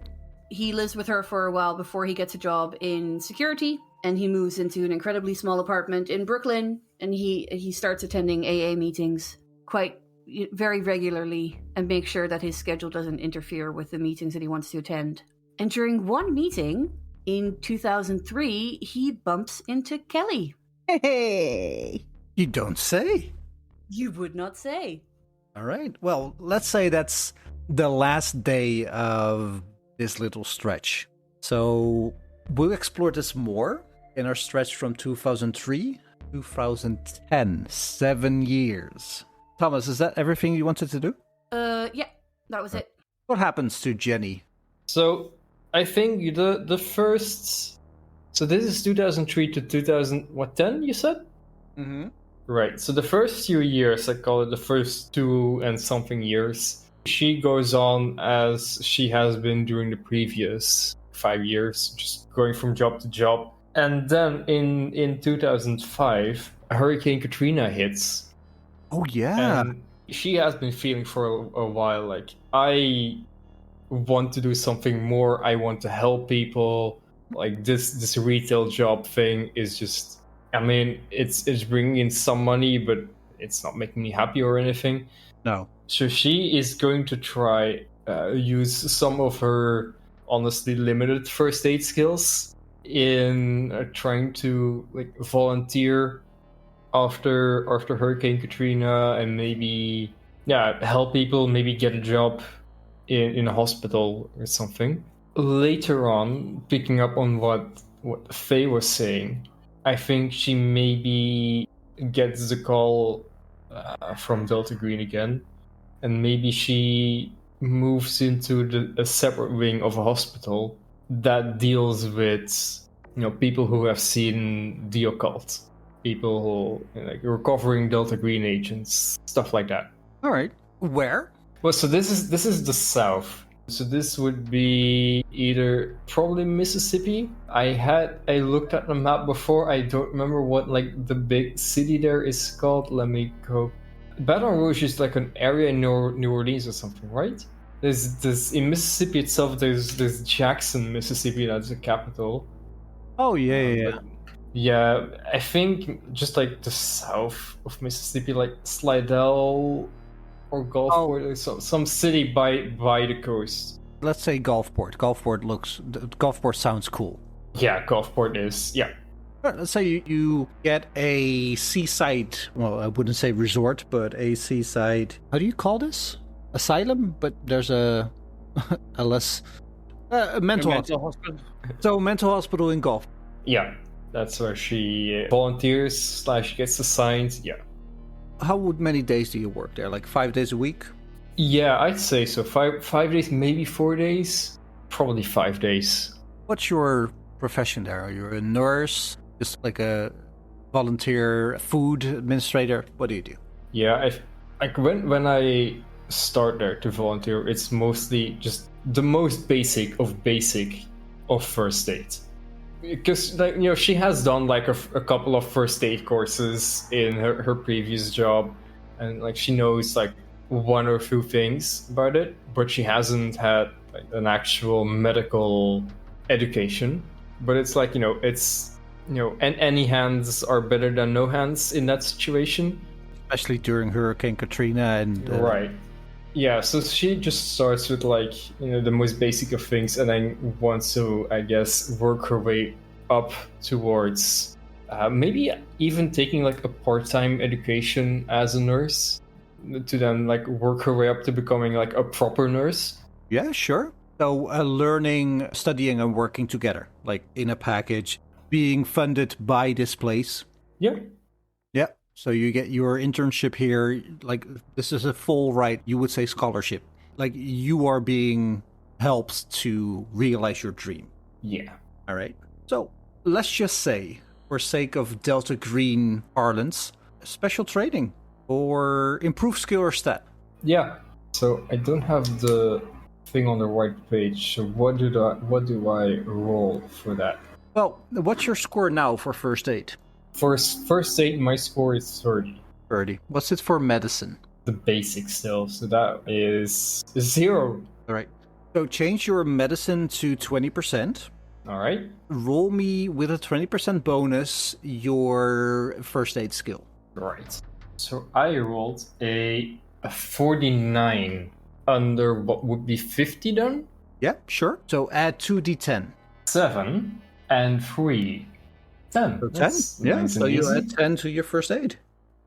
He lives with her for a while before he gets a job in security, and he moves into an incredibly small apartment in Brooklyn, and he starts attending AA meetings quite very regularly and make sure that his schedule doesn't interfere with the meetings that he wants to attend. And during one meeting in 2003, he bumps into Kelly. Hey! You don't say. You would not say. All right. Well, let's say that's the last day of this little stretch. So we'll explore this more in our stretch from 2003 to 2010. 7 years. Thomas, is that everything you wanted to do? Yeah, that was it. What happens to Jenny? So I think the first. So this is 2003 to 2010. You said. Mm-hmm. Right. So the first few years, I call it the first 2 and something years, she goes on as she has been during the previous 5 years, just going from job to job. And then in 2005, Hurricane Katrina hits. Oh, yeah. she has been feeling for a while like, I want to do something more. I want to help people. Like this retail job thing is just, I mean, it's bringing in some money, but it's not making me happy or anything. No. So she is going to try use some of her honestly limited first aid skills in trying to like volunteer after Hurricane Katrina and maybe help people, maybe get a job in a hospital or something. Later on, picking up on what Faye was saying, I think she maybe gets the call from Delta Green again, and maybe she moves into a separate wing of a hospital that deals with people who have seen the occult, people who like recovering Delta Green agents, stuff like that. All right. Where? Well, so this is the South. So this would be either probably Mississippi. I looked at the map before. I don't remember what like the big city there is called. Let me go. Baton Rouge is like an area in New Orleans or something, right? There's in Mississippi itself. There's Jackson, Mississippi. That's the capital. Oh yeah. Yeah, I think just like the south of Mississippi, like Slidell or Gulfport, or some city by the coast. Let's say Gulfport. Gulfport sounds cool. Yeah, Gulfport is, yeah. Let's say you get a seaside, well, I wouldn't say resort, but a seaside, how do you call this? Asylum? But there's a less... mental hospital. So, mental hospital in Gulf. Yeah, that's where she volunteers / gets assigned, yeah. How many days do you work there? Like 5 days a week? Yeah, I'd say so. 5 days, maybe 4 days. Probably 5 days. What's your profession there? Are you a nurse? Just like a volunteer food administrator? What do you do? Yeah, when I start there to volunteer, it's mostly just the most basic of first aid. Because like she has done like a couple of first aid courses in her previous job, and like she knows like one or two things about it, but she hasn't had like an actual medical education. But it's like and any hands are better than no hands in that situation, especially during Hurricane Katrina and right. Yeah, so she just starts with like the most basic of things, and then wants to, I guess, work her way up towards maybe even taking like a part-time education as a nurse, to then like work her way up to becoming like a proper nurse. Yeah, sure. So learning, studying, and working together, like in a package, being funded by this place. Yeah. Yeah. So you get your internship here, like this is a full ride, you would say scholarship. Like you are being helped to realize your dream. Yeah. All right. So let's just say, for sake of Delta Green parlance, special training or improved skill or stat. Yeah. So I don't have the thing on the right page. So what do I roll for that? Well, what's your score now for first aid? For first aid, my score is 30. 30. What's it for medicine? The basic still, so that is 0. All right. So change your medicine to 20%. All right. Roll me with a 20% bonus your first aid skill. Right. So I rolled a 49 under what would be 50 then? Yeah, sure. So add 2d10. 7 and 3. 10. So 10? Yeah, nice so and you easy. add 10 to your first aid.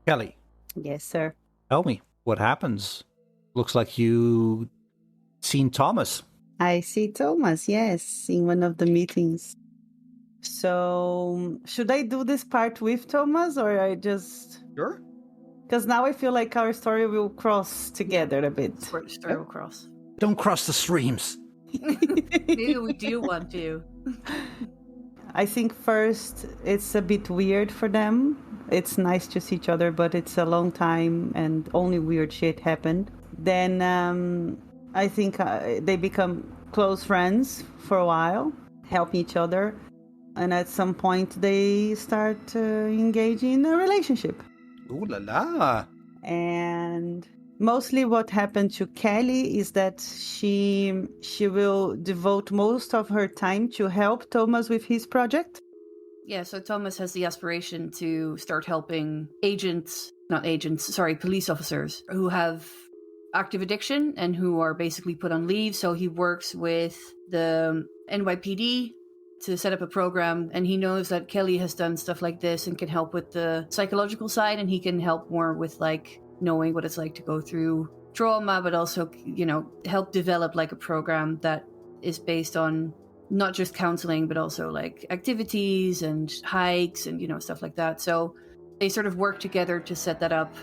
Kelly, Yes, sir. tell me, what happens? Looks like you seen Thomas. I see Thomas, yes, in one of the meetings. So, should I do this part with Thomas or I just... Sure. Because now I feel like our story will cross together a bit. Story will cross. Don't cross the streams. Maybe we do want to. I think first it's a bit weird for them. It's nice to see each other, but it's a long time and only weird shit happened. Then I think they become close friends for a while, helping each other. And at some point they start engaging in a relationship. Ooh la la. And Mostly what happened to Kelly is that she will devote most of her time to help Thomas with his project. Yeah, so Thomas has the aspiration to start helping police officers who have active addiction and who are basically put on leave. So he works with the NYPD to set up a program, and he knows that Kelly has done stuff like this and can help with the psychological side, and he can help more with like knowing what it's like to go through trauma, but also, help develop like a program that is based on not just counseling, but also like activities and hikes and, stuff like that. So they sort of work together to set that up.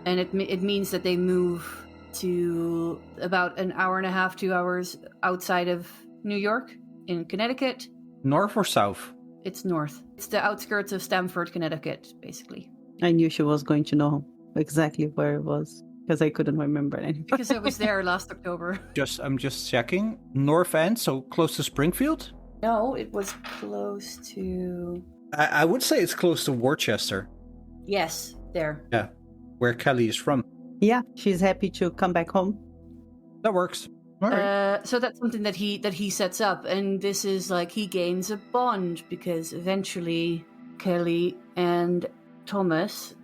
And it means that they move to about an hour and a half, 2 hours outside of New York in Connecticut. North or south? It's north. It's the outskirts of Stamford, Connecticut, basically. I knew she was going to know exactly where it was because I couldn't remember anything. Because I was there last October. I'm just checking. North end, so close to Springfield? No, it was close to... I would say it's close to Worcester. Yes, there. Yeah, where Kelly is from. Yeah, she's happy to come back home. That works. All right. So that's something that he sets up, and this is like he gains a bond because eventually Kelly and Thomas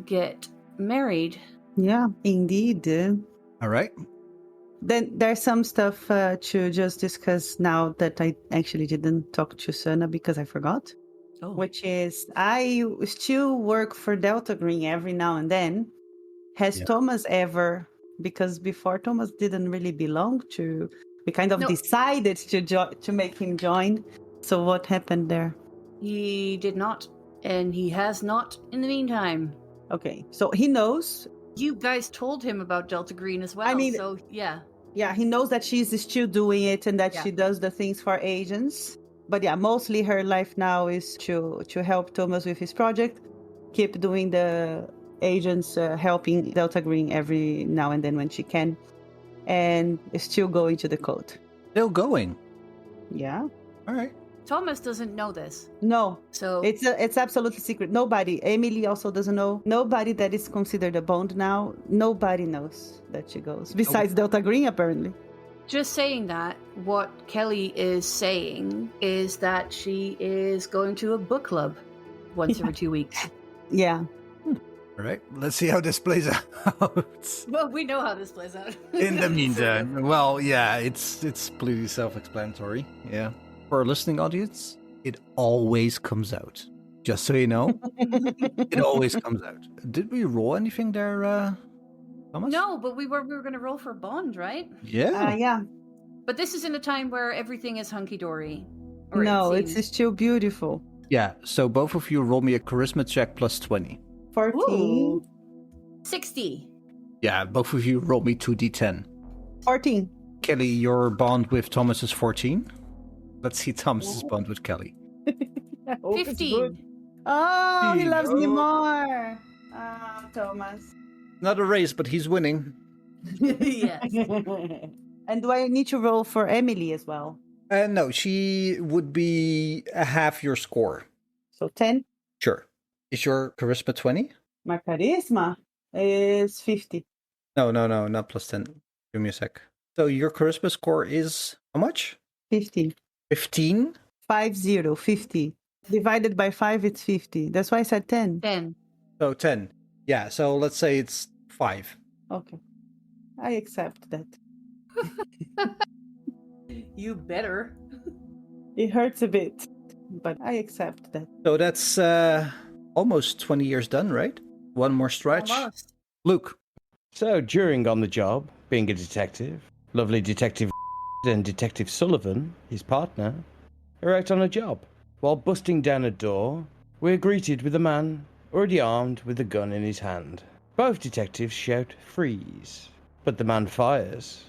get married. Yeah, indeed. All right. Then there's some stuff to just discuss now that I actually didn't talk to Sana because I forgot. Oh. Which is, I still work for Delta Green every now and then. Has Thomas ever, because before Thomas didn't really belong to, we kind of decided to make him join. So what happened there? He did not, and he has not in the meantime. Okay, so he knows. You guys told him about Delta Green as well. I mean, so yeah. Yeah, he knows that she's still doing it and that she does the things for agents. But yeah, mostly her life now is to help Thomas with his project, keep doing the agents, helping Delta Green every now and then when she can, and still going to the code. Still going? Yeah. All right. Thomas doesn't know this. No. So it's absolutely secret. Nobody. Emily also doesn't know. Nobody that is considered a bond now. Nobody knows that she goes. Besides Delta Green, apparently. Just saying that, what Kelly is saying is that she is going to a book club once every 2 weeks. Yeah. All right, let's see how this plays out. Well, we know how this plays out. In the meantime, well, yeah, it's pretty self-explanatory. Yeah. For our listening audience, it always comes out. Just so you know, it always comes out. Did we roll anything there, Thomas? No, but we were going to roll for Bond, right? Yeah. Yeah. But this is in a time where everything is hunky-dory. No, it's still beautiful. Yeah, so both of you roll me a charisma check plus 20. 14. Ooh. 60. Yeah, both of you roll me 2d10. 14. Kelly, your bond with Thomas is 14. Let's see Thomas's bond with Kelly. 15. Oh, he loves me more. Oh, Thomas. Not a race, but he's winning. Yes. And do I need to roll for Emily as well? No, she would be a half your score. So 10? Sure. Is your charisma 20? My charisma is 50. No, not plus 10. Give me a sec. So your charisma score is how much? 50. 15? 50. Divided by 5, it's 50. That's why I said 10. 10. So 10. Yeah, so let's say it's 5. Okay. I accept that. You better. It hurts a bit, but I accept that. So that's almost 20 years done, right? One more stretch. Almost. Luke. So, during on the job, being a detective, lovely Detective and Detective Sullivan, his partner, are out on a job. While busting down a door, we're greeted with a man already armed with a gun in his hand. Both detectives shout, "Freeze!" But the man fires,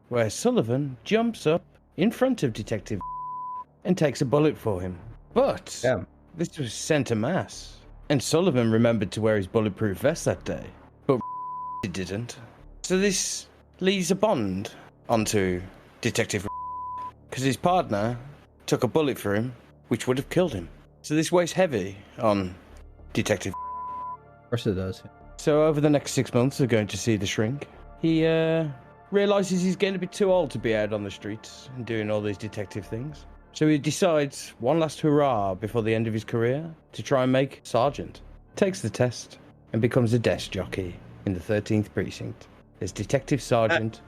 where Sullivan jumps up in front of Detective and takes a bullet for him. But this was center mass, and Sullivan remembered to wear his bulletproof vest that day, but he didn't. So this leaves a bond onto Detective because his partner took a bullet for him, which would have killed him. So this weighs heavy on Detective. Of course it does. So over the next 6 months of going to see the shrink, he realizes he's getting a bit too old to be out on the streets and doing all these detective things. So he decides one last hurrah before the end of his career to try and make sergeant. Takes the test and becomes a desk jockey in the 13th precinct as detective sergeant.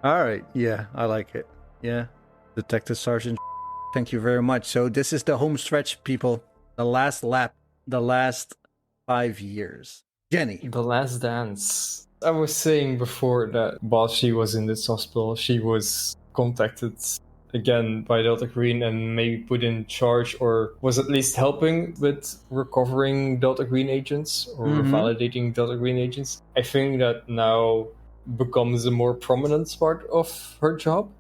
All right. Yeah, I like it. Yeah. Detective Sergeant. Thank you very much. So this is the home stretch, people. The last lap. The last 5 years. Jenny. The Last Dance. I was saying before that while she was in this hospital, she was contacted again by Delta Green and maybe put in charge, or was at least helping with recovering Delta Green agents or validating Delta Green agents. I think that now becomes a more prominent part of her job.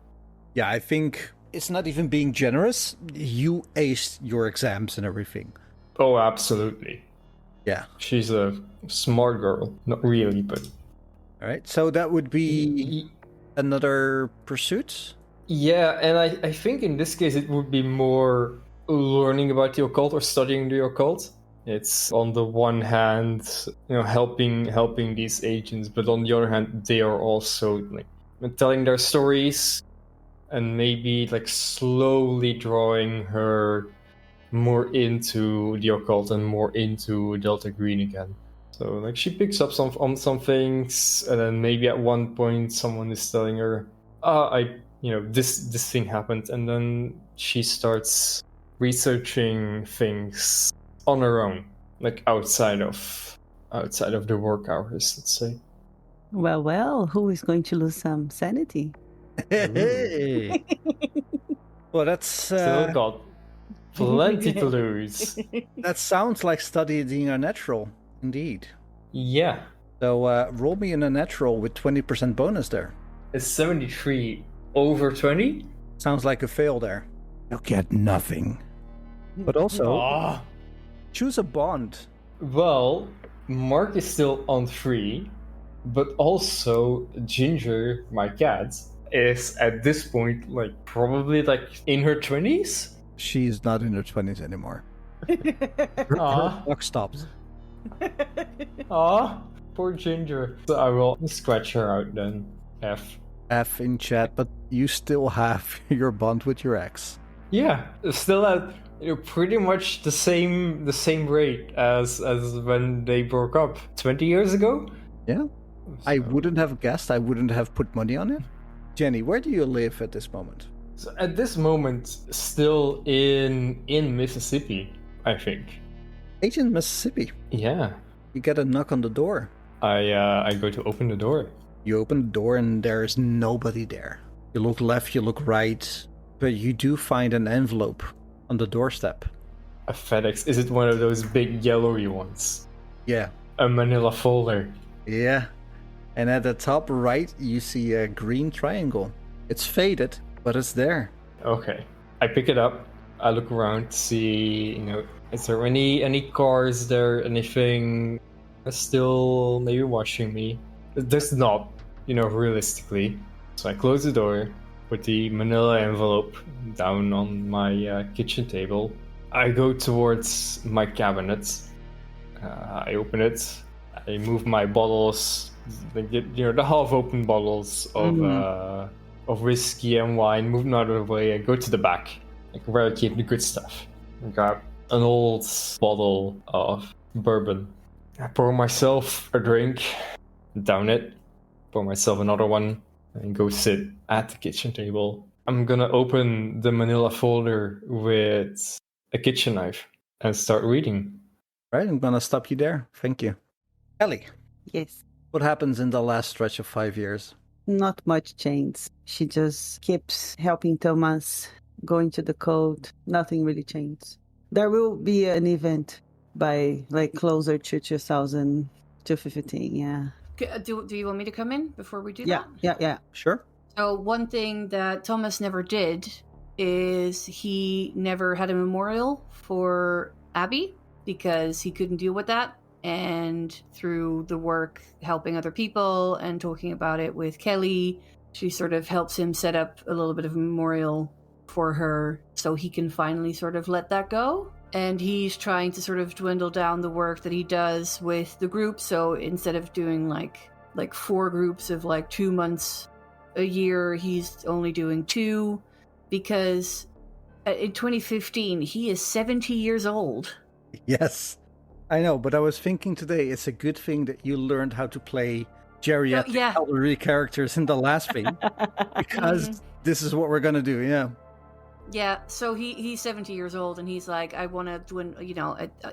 Yeah, I think it's not even being generous. You aced your exams and everything. Oh, absolutely. Yeah. She's a smart girl. Not really, but... All right, so that would be another pursuit? Yeah, and I think in this case it would be more learning about the occult or studying the occult. It's on the one hand, helping these agents, but on the other hand, they are also telling their stories and maybe slowly drawing her more into the occult and more into Delta Green again. So she picks up on some things, and then maybe at one point someone is telling her, this thing happened, and then she starts researching things on her own, outside of the work hours, let's say. Well, who is going to lose some sanity? Hey. Well, that's Still got plenty to lose. that sounds like studying a natural, indeed. Yeah. So roll me in a natural with 20% bonus there. It's 73 over 20. Sounds like a fail there. You get nothing. But also, choose a bond. Well, Mark is still on 3, but also Ginger, my cat, is at this point probably in her 20s. She's not in her 20s anymore. Her clock stops. Aw, poor Ginger. So I will scratch her out then. F in chat, but you still have your bond with your ex. Yeah, still at pretty much the same rate as when they broke up 20 years ago. Yeah, so. I wouldn't have guessed. I wouldn't have put money on it. Jenny, where do you live at this moment? So at this moment, still in Mississippi, I think. Agent Mississippi. Yeah. You get a knock on the door. I go to open the door. You open the door and there is nobody there. You look left, you look right, but you do find an envelope on the doorstep. A FedEx. Is it one of those big yellowy ones? Yeah. A manila folder. Yeah. And at the top right, you see a green triangle. It's faded, but it's there. Okay. I pick it up. I look around to see, is there any cars there? Anything still maybe watching me? There's not, realistically. So I close the door, put the manila envelope down on my kitchen table. I go towards my cabinet. I open it. I move my bottles, the half-open bottles of whiskey and wine, move them out of the way. I go to the back, where I keep the good stuff. I grab an old bottle of bourbon. I pour myself a drink, down it, pour myself another one, and go sit at the kitchen table. I'm gonna open the manila folder with a kitchen knife and start reading. Right, I'm gonna stop you there. Thank you. Ellie. Yes. What happens in the last stretch of 5 years? Not much change. She just keeps helping Thomas, going to the code. Nothing really changed. There will be an event by closer to 2015, yeah. Do you want me to come in before we do that? Yeah. Sure. So one thing that Thomas never did is he never had a memorial for Abby because he couldn't deal with that. And through the work helping other people and talking about it with Kelly, she sort of helps him set up a little bit of a memorial for her so he can finally sort of let that go. and he's trying to sort of dwindle down the work that he does with the group. So instead of doing like 4 groups of like 2 months a year, he's only doing 2, because in 2015 he is 70 years old. Yes, I know, but I was thinking today it's a good thing that you learned how to play geriatric elderly characters in the last thing, because this is what we're gonna do. Yeah, so he's 70 years old, and he's like, I want to do,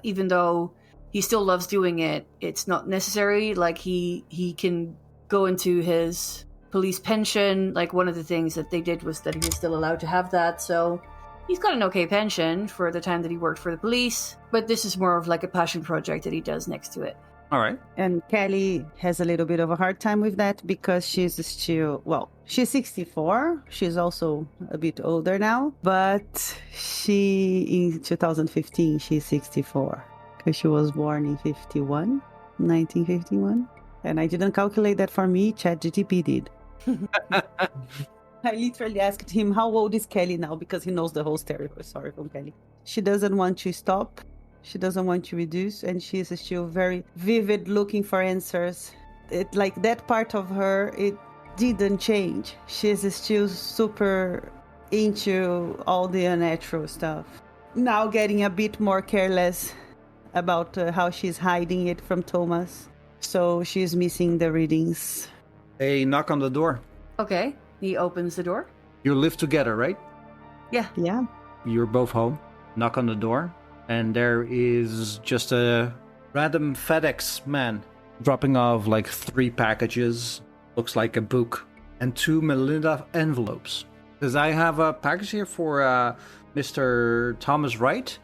even though he still loves doing it, it's not necessary. Like, he can go into his police pension. Like, one of the things that they did was that he was still allowed to have that. So he's got an okay pension for the time that he worked for the police. But this is more of like a passion project that he does next to it. All right. And Kelly has a little bit of a hard time with that because she's still, she's 64. She's also a bit older now. But in 2015, she's 64. Because she was born in 1951. And I didn't calculate that for me. ChatGPT did. I literally asked him, how old is Kelly now? Because he knows the whole story from Kelly. She doesn't want to stop. She doesn't want to reduce. And she is still very vivid, looking for answers. Like that part of her, it didn't change. She is still super into all the unnatural stuff. Now getting a bit more careless about how she's hiding it from Thomas. So she's missing the readings. A knock on the door. Okay, he opens the door. You live together, right? Yeah. You're both home. Knock on the door. And there is just a random FedEx man dropping off like 3 packages. Looks like a book. And 2 Melinda envelopes. Because I have a package here for Mr. Thomas Wright.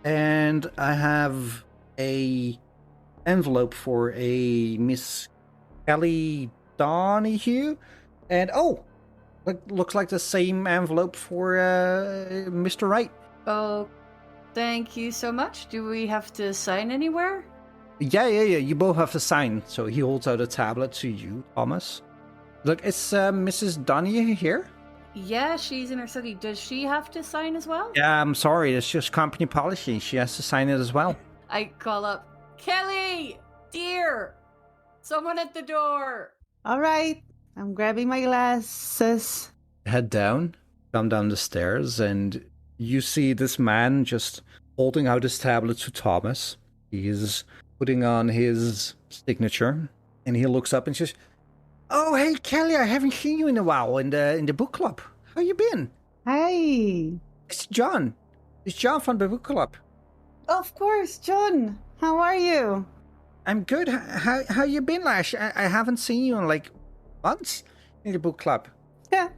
And I have a envelope for a Miss Kelly Donahue. And looks like the same envelope for Mr. Wright. Oh, thank you so much. Do we have to sign anywhere? Yeah. You both have to sign. So he holds out a tablet to you, Thomas. Look, is Mrs. Donahue here? Yeah, she's in her study. Does she have to sign as well? Yeah, I'm sorry. It's just company policy. She has to sign it as well. I call up, Kelly, dear, someone at the door. All right, I'm grabbing my glasses. Head down, come down the stairs, and you see this man just holding out his tablet to Thomas. He's putting on his signature, and he looks up and says, "Oh, hey, Kelly, I haven't seen you in a while in the book club. How you been?" Hi. It's John. It's John from the book club. Of course, John. How are you? I'm good. How you been, Lash? I haven't seen you in like months in the book club. Yeah.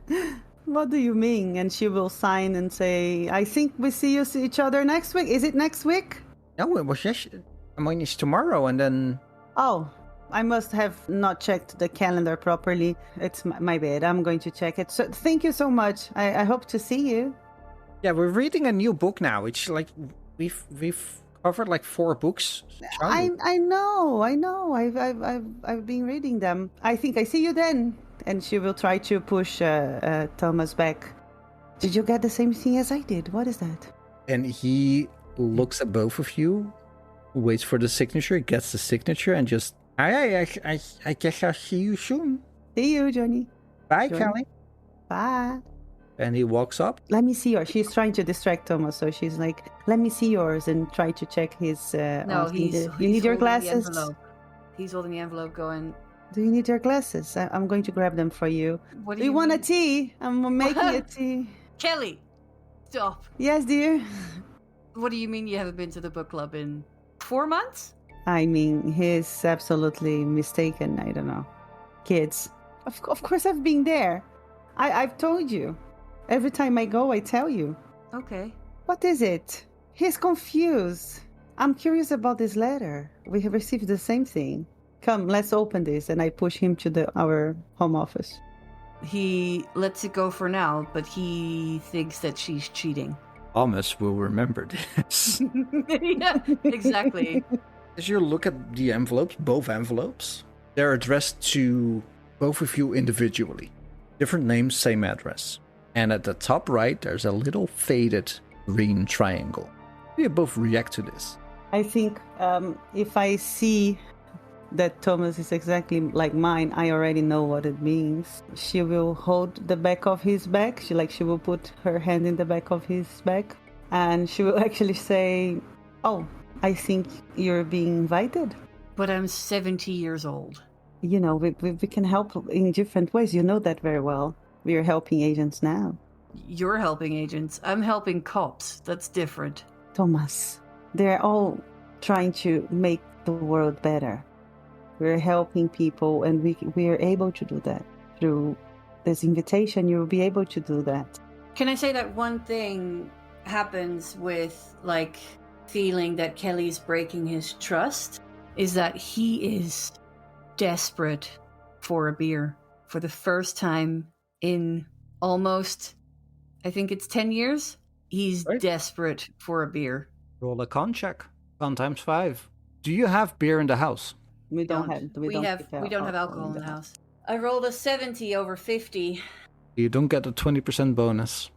What do you mean? And she will sign and say, I think we see each other next week. Is it next week? No, it was just, it's tomorrow, and then... Oh, I must have not checked the calendar properly. It's my bad. I'm going to check it. So thank you so much. I hope to see you. Yeah, we're reading a new book now. It's like we've covered like 4 books. I know. I've been reading them. I think I see you then. And she will try to push Thomas back. Did you get the same thing as I did? What is that? And he looks at both of you, waits for the signature, gets the signature, and just, I guess I'll see you soon. See you, Johnny. Bye, Kelly. Bye. And he walks up. Let me see yours. She's trying to distract Thomas, so she's like, let me see yours, and try to check his... No, you need your glasses? He's holding the envelope going... Do you need your glasses? I'm going to grab them for you. What do you want a tea? I'm making a tea. Kelly, stop. Yes, dear. What do you mean you haven't been to the book club in 4 months? I mean, he's absolutely mistaken. I don't know. Kids. Of course I've been there. I've told you. Every time I go, I tell you. Okay. What is it? He's confused. I'm curious about this letter. We have received the same thing. Come, let's open this. And I push him to our home office. He lets it go for now, but he thinks that she's cheating. Thomas will remember this. Yeah, exactly. As you look at the envelopes, both envelopes, they're addressed to both of you individually. Different names, same address. And at the top right, there's a little faded green triangle. You both react to this. I think if I see that Thomas is exactly like mine, I already know what it means. She will hold the back of his back. She will put her hand in the back of his back, and she will actually say, "Oh, I think you're being invited." But I'm 70 years old. You know, we can help in different ways. You know that very well. We are helping agents now. You're helping agents. I'm helping cops. That's different. Thomas, they're all trying to make the world better. We're helping people, and we are able to do that. Through this invitation, you will be able to do that. Can I say that one thing happens with, like, feeling that Kelly's breaking his trust is that he is desperate for a beer for the first time in almost, I think it's 10 years. He's Right. desperate for a beer. Roll a con check. Con times 5. Do you have beer in the house? We don't have alcohol in the house. I rolled a 70 over 50. You don't get a 20% bonus.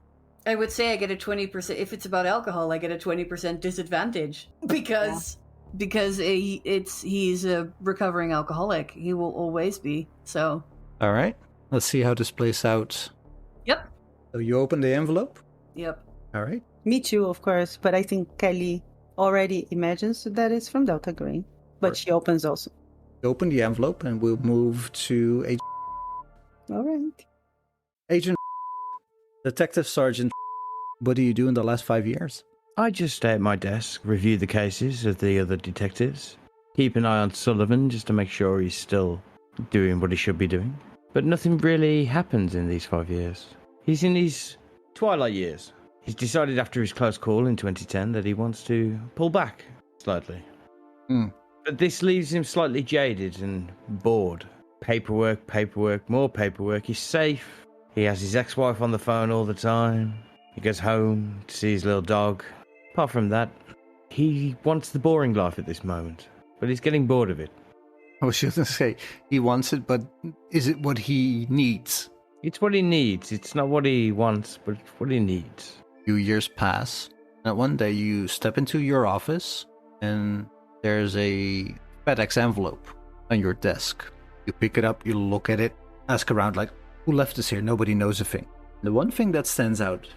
I would say I get a 20%. If it's about alcohol, I get a 20% disadvantage because he's a recovering alcoholic. He will always be. So. All right. Let's see how this plays out. Yep. So you open the envelope. Yep. All right. Me too, of course, but I think Kelly already imagines that it's from Delta Green. But she opens also. Open the envelope and we'll move to Agent. All right. Agent Detective Sergeant. What do you do in the last 5 years? I just stay at my desk, review the cases of the other detectives, keep an eye on Sullivan just to make sure he's still doing what he should be doing. But nothing really happens in these 5 years. He's in his twilight years. He's decided after his close call in 2010 that he wants to pull back slightly. But this leaves him slightly jaded and bored. Paperwork, more paperwork. He's safe. He has his ex-wife on the phone all the time. He goes home to see his little dog. Apart from that, he wants the boring life at this moment. But he's getting bored of it. I was just going to say, he wants it, but is it what he needs? It's what he needs. It's not what he wants, but it's what he needs. Few years pass, and one day you step into your office, and there's a FedEx envelope on your desk. You pick it up, you look at it, ask around like, who left this here? Nobody knows a thing. The one thing that stands out,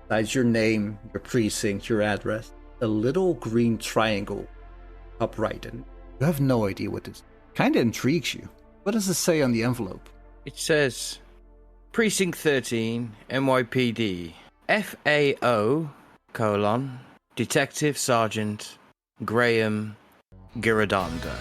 besides your name, your precinct, your address, a little green triangle up right, and you have no idea what this kind of intrigues you. What does it say on the envelope? It says, Precinct 13, NYPD, FAO, Detective Sergeant Graham Giradonda.